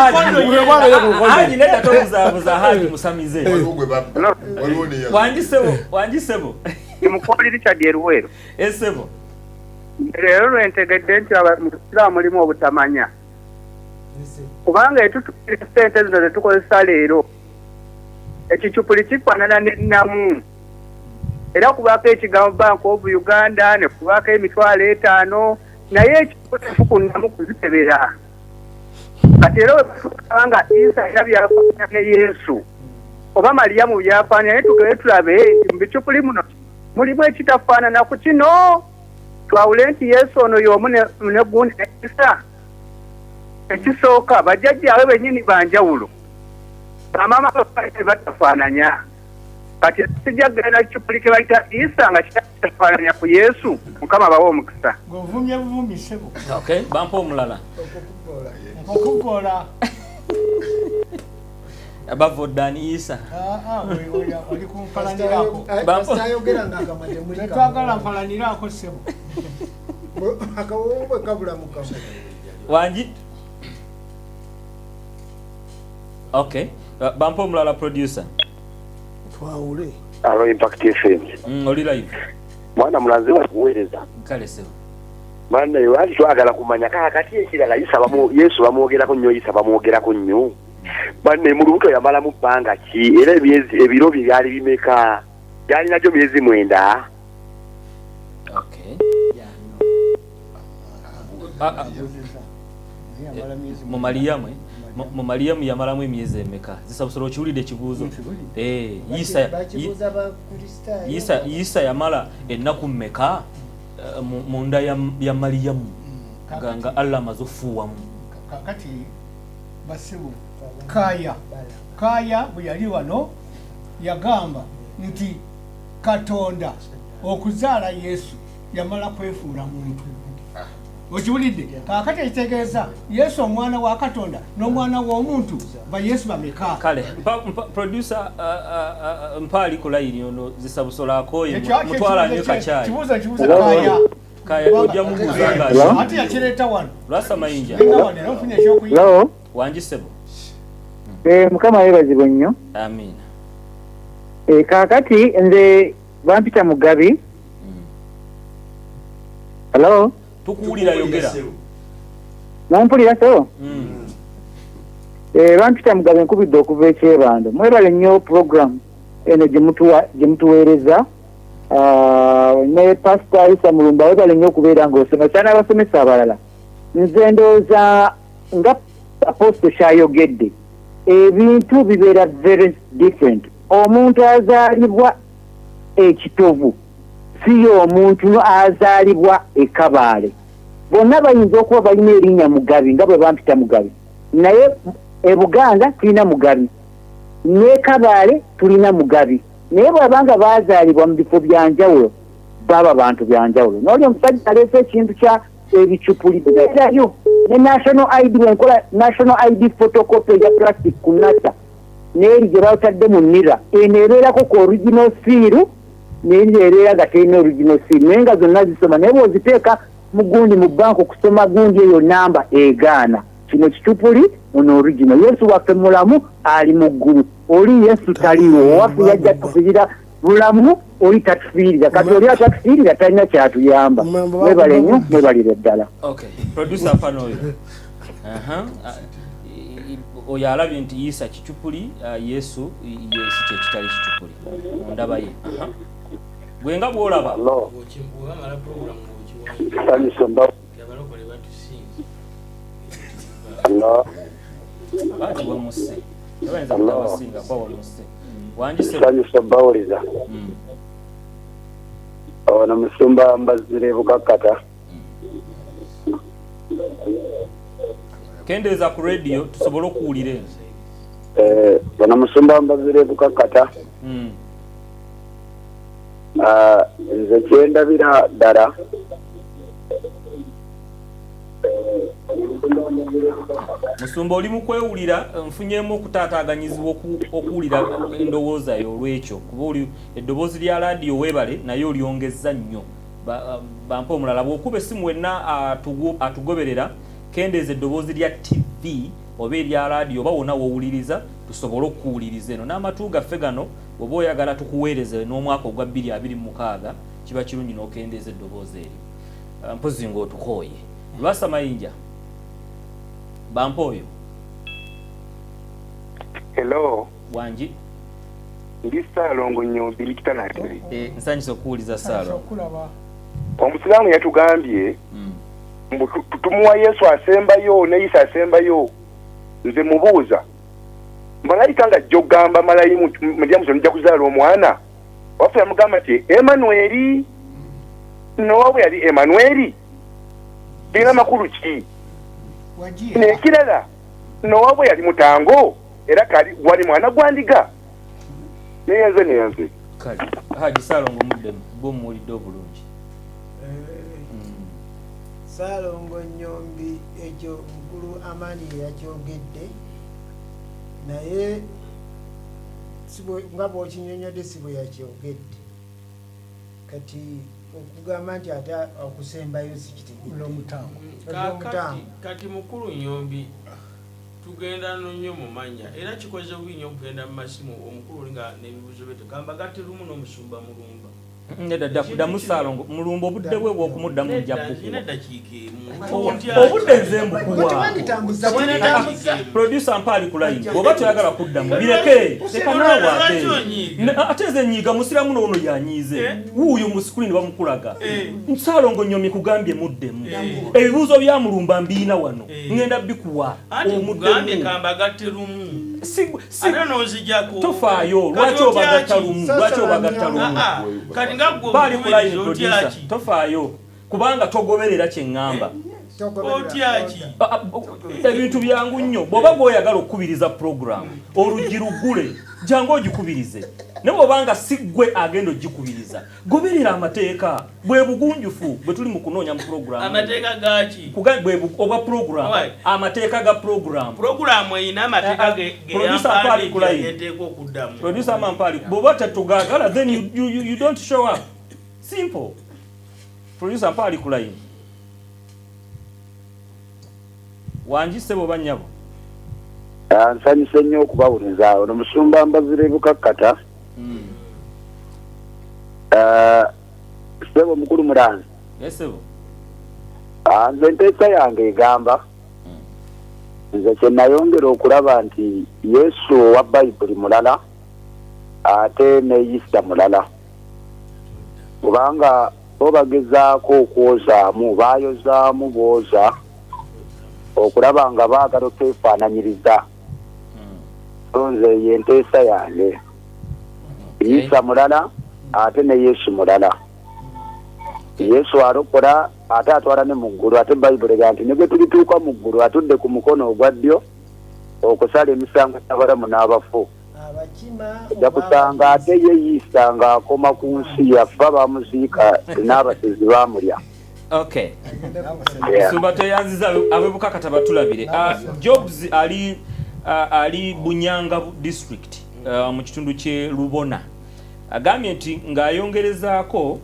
Akalulu Haji nedda tobuzaabuza Haji musamize. Wangisebo. Mukoli Richard Eruwero. Esebo. Leero lwentegedde nti abasiraamu mulimu obutamanya. Kubanga etutukira ssente zino zetukozesa leero ekicupuli kifaanana n'ennamu era kubaako ekigambo Bank of Uganda ne kubaako $5,000 naye ekikolefu ku nnamu kuzitebera kati era webanga Isa era byafaanana ne Yesu oba Mariyamu byafaanana naye tugere tulabe nti mu bicupuli muno mulimu ekitafaanana ku kino twawule nti Yesu ono y'omu ne gundi ne Isa. Ekisooka bajjajjaawe bennyini banjawulo bamaama bafaite batafaananya kati sijja kugenda kicupuli ke bayita Isa nga kitafaananya ku Yesu Mukama bawe omukisa. Govumye buvumi sebo. Okay, bampa omulala. Okukola. Abavodani Isa. Oli kumpalanirako. Tayogera ng'akamaze muli. Twagala mpalanirako sebo. Akawumbwe kabula mukama. Wanji. Okay. Bampo mulala producer. Twawule. Alo Impact FM. Oli live. Mwana mulanze wakuweereza. Kale sebo. Mwana yali twagala kumanya kakati ekirala Yesu bamwogerako nnyo Isa bamwogerako nnyo. Mwana mu lubuto yamala mu bbanga ki era ebiro bye byali bimeka. Byali nakyo myezi 9. Okay. Mu Mariyamu yamalamu emyezi emeka zisabusolo kiwulidde ekibuuzo. Isa yamala ennaku mmeka mu nda ya Mariyamu nga Allah amaze okufuuwamu. Kakati basibu Kaya bwe yali wano yagamba nti Katonda okuzaala Yesu yamala kwefuula muntu. Okiwulidde kakati ekitegeeza Yesu omwana wa Katonda n'omwana w'omuntu ba Yesu bameka. Kale producer mpali ku layini ono zisabusola akoye mutwala nnyo kachayi. Kibuuza Kaya ojja mubuuza nga ate yakireeta wano. Lwasa mayinja. Hello. Wangisebo. Mukama yeebazibwe nnyo. Amin. Kaakati nze bampita Mugabi. Hello. Tukuwulira yogera. Nampulira so? Bampita Mugabi nkubidde okuva ekyebando. Mwebale nnyo program eno gye mutuweereza ne Pastor Isa Mulumba webale nnyo okubeera ng'osoma kyana abasomesa abalala nze ndowooza nga Apostle kyayogedde ebintu bibeera very different. Omuntu azaalibwa ekitovu siyo omuntu azaalibwa ekabaale. Bonna bayinza okuba balina erinnya Mugabi nga bwe bampita Mugabi, naye e Buganda tulina Mugabi, ne Kabaale tulina Mugabi, naye bw'abanga baazaalibwa mu bifo byanjawulo baba bantu byanjawulo. N'oli omusajja aleese ekintu kya ebicupuli birayo ne national ID bwenkola national ID photocopy ya plastic kunata n'eri gye batadde mu nira eneebeerako ku original seal n'eneebeera nga terina original seal naye nga zonna zisoma naye bw'oziteeka mu gundi mu banka okusoma gundi eyo namba egaana. Kino kicupuli ono original. Yesu waffe mulamu ali mu ggulu, oli Yesu taliwo, owaffe yajja tufiirira bulamu, oli tatufiirira. Kati oli atatufiirira talina kyatuyamba. Mwebale nnyo, mwebalire ddala. Okay, producer mpano oyo. Oyo alabye nti Isa kicupuli, Yesu kye kitali kicupuli. Ndaba ye. Gwe nga bw'olaba. Hello. Bati wa musse. Yabanza kubasinga kwa wa musse. Wanjise bawuliza. Ona musumba mbazire bukakata. Kendeza ku radio tusobola okuwulira. Ona musumba mbazire bukakata. Nze kyendabira ddala Musumba oli mu kwewulira nfunyemu okutaataaganyizibwa okuwulira endowooza yo olw'ekyo kuba oli eddoboozi lya laadiyo weebale naye olyongezza nnyo bampa omulala bw'okuba essimu wenna atugoberera kendeeza eddoboozi lya TV oba erya laadiyo oba wonna w'owuliriza tusobole okuwuliriza eno n'amatu gaffe gano oba oyagala tukuweereze n'omwaka ogwa 2026 kiba kirungi n'okendeeza eddoboozi eryo mpozi ng'otukooye Lwasa Mayinja Bampoyo. Hello. Wanji. Ndi Salongo Nyombi likitanate. Nsanyisa okuwuliza Salo. Omusiramu yatugambye tumuwa Yesu asembayo ne Isa asembayo. Nze mubuuza. Malayika nga jogamba malayimu mudyamu sonja kuzaala omwana. Wafu yamugamba ati Emmanuel. No yali Emmanuel. Dina makulu ki? Nekirala nowabwe yali mutango era kali wali mwana gwandiga neyanze kali Haji Salongo muddemu bomulidde obulungi Salongo Nyombi ekyo mukulu Amani yakyogedde naye nga bw'okinyonyodde si bwe yakyogedde kati okugamba nti ate okusembayo sikitegedde omutango kati mukulu Nyombi tugenda nnyo mu manya era kikoze bubi nnyo okugenda mu masimu omukulu nga n'ebibuzo bye tekamba gatte lumu n'omusumba Mulumba nedda kuddamu Salongo Mulumba obudde bwe bw'okumuddamu njjakukuwa obudde nze mbukuwa producer Mpali Kulayini bw'oba toyagala kuddamu bireke leka naawe ate nze nyiiga musiramu n'ono yanyiize wuuyo mu sikulini bamukulaga Salongo Nyombi kugambye muddemu ebibuuzo bya Mulumba mbiina wano ngenda bikuwa omuddemu kamba gatte lumu tofaayo lwaki obagatta lumu kati nga Mpali Kulayini producer tofaayo kubanga togoberera kye ŋŋamba ebintu byangu nnyo bw'oba bw'oyagala okukubiriza program oluggi luggule jangu ogikubirize ne bw'obanga si ggwe agenda ogikubiriza goberera amateeka bwe bugunjufu bwe tuli mu kunoonya mu program amateeka gaki oba program amateeka ga program erina amateeka geyateeka okuddamu producer Mpali bw'oba tetugagala then you don't show up simple producer Mpali Kulayini wanjise bo banyabo nsanyise nnyo okubawuliza ono musumba mbazire bukakkata sebo mukulu mulanzi yesebo nze enteeka yange egamba nze kye nayongera okulaba nti Yesu owa Bayibuli mulala ate ne Isa mulala kubanga bo bagezaako okwozaamu baayozaamu booza okulaba nga baagala okwefaananyiriza. So nze ye nteesa yange Isa mulala ate ne Yesu mulala. Yesu alokola ate atwala ne mu ggulu, ate Bayibuli egamba nti ne bwe tulituuka mu ggulu atudde ku mukono ogwa ddyo okusala emisango gy'abalamu n'abafu. Ojja kusanga ate ye Isa ng'akoma ku nsi yafa bamuziika n'abasezi baamulya. Okay. Sumba toyanziza abebukakata batulabire. Jobs ali Bunyanga district mu kitundu kye Lubona. Agambye nti ng'ayongerezaako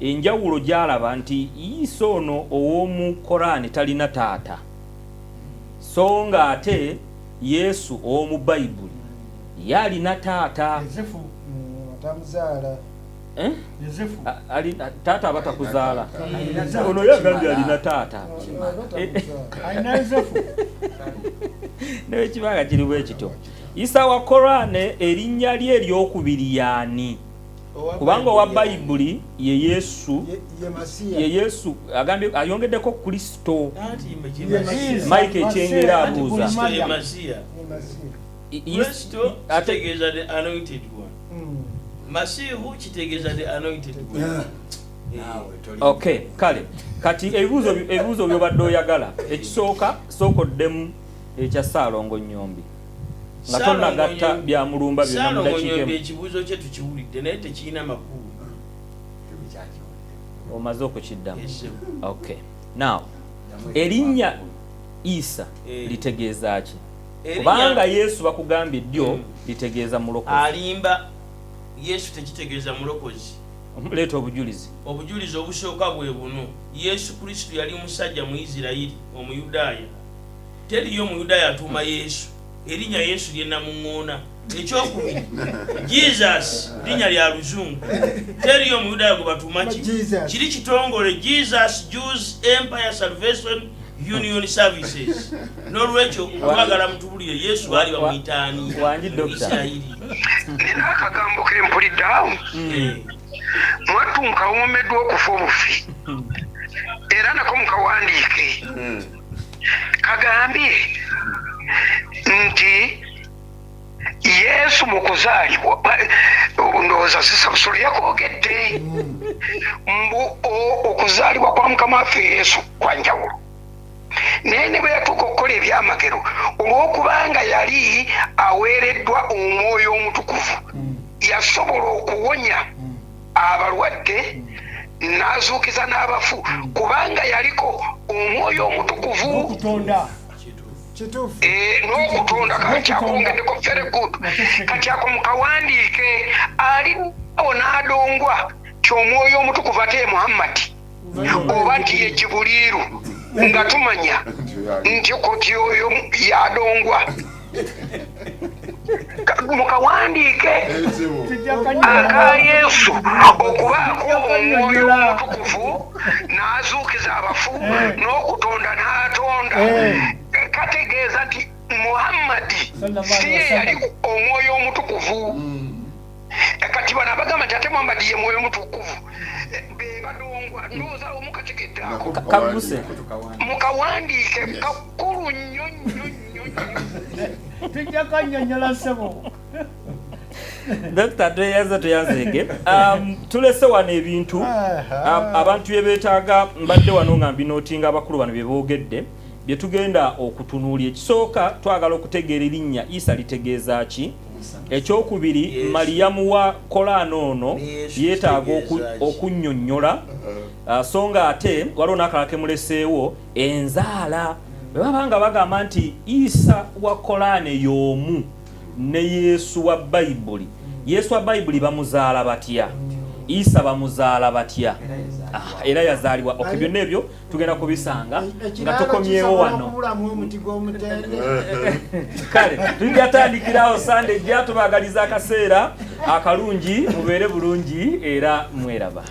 enjawulo gy'alaba nti Isa ono ow'omu Korani talina taata. So ng'ate Yesu ow'omu Bayibuli yalina taata. Yosefu atamuzaala. Yosefu Ali taata abatakuzaala. Ono yagambye alina taata. Alina Yosefu. Naye kibaga kiri bwe kityo. Isa wa Korane erinnya lye eryokubiri yaani? Kubanga owa Bayibuli ye Yesu, ye Yesu agambye ayongeddeko Kristo. Mike ekyengera abuuza. Kristo kitegeeza the anointed one. Masihu kitegeeza the anointed one. Okay, kale. Kati ebibuuzo by'obadde oyagala. Ekisooka sookoddemu ekya Saalongo Nnyombi. Nga tonnagatta bya mulumba byonna mu dakiika emu. Ekibuuzo kye tukiwulidde naye tekirina makulu. Omaze okukiddamu. Okay. Now, erinnya Isa litegeeza ki? Kubanga Yesu bakugambye ddyo litegeeza mulokozi. Alimba Yesu tekitegeeza mulokozi. Leeta obujulizi. Obujulizi obusooka bwe buno. Yesu Kristo yali musajja mu Isirayiri, Omuyudaaya. Teriyo Omuyudaaya atuuma Yesu. Erinnya Yesu lye namuŋŋoona. Ekyokubiri, Jesus linnya lya Luzungu. Teriyo Omuyudaaya gwe batuuma ki? Kiri kitongole Jesus Jews Empire Salvation Union Services. N'olwekyo twagala mutubulire Yesu ali bamuyitaani Isirayiri. Nina akagambo ke mpulidde awo. Mwattu nkawoomeddwa okufa obufi. Era nako mukawandiike. Kagambye nti Yesu mu kuzaalibwa ndowooza sisabusolo yakoogedde mbu okuzaalibwa kwa Mukama waffe Yesu kwa njawulo. Naye ne bwe yatuuka okukola ebyamagero olw'okubanga yali aweereddwa Omwoyo Omutukuvu yasobola okuwonya abalwadde n'azuukiza n'abafu kubanga yaliko Omwoyo Omutukuvu n'okutonda kakyakwongeddeko very good. Kati ako mukawandiike ali awo n'adongwa ti Omwoyo Omutukuvu ate Muhammadi oba nti ye Jibuliiru nga tumanya nti koti oyo yadongwa. Mukawandiike aka Yesu okubaako Omwoyo Omutukuvu n'azuukiza abafu n'okutonda n'atonda kategeeza nti Muhammadi si ye yali Omwoyo Omutukuvu. Kati bano abagamba nti ate Muhammadi ye Mwoyo Omutukuvu be badongwa ndowooza omukategedde ako mukawandiike kakulu nnyo nnyo nnyo. Tujja kannyonnyola ssebo. Dr. tuyanzege. Tulese wano ebintu abantu bye beetaaga mbadde wano nga mbinootinga abakulu bano bye boogedde bye tugenda okutunuulya. Ekisooka twagala okutegeera erinnya Isa litegeeza ki? Ekyokubiri Mariyamu wa Korani ono yeetaaga okunnyonnyola so nga ate waliwo n'akalala ke muleseewo enzaala. Bwe babanga bagamba nti Isa wa Korani y'omu ne Yesu wa Bayibuli. Yesu wa Bayibuli bamuzaala batya? Isa bamuzaala batya? Era yazaalibwa. Okay, byonna ebyo tugenda kubisanga nga tukomyewo wano. Kale tujja tandikirawo Sunday ejja tubagaliza akaseera akalungi mubeere bulungi era mweraba.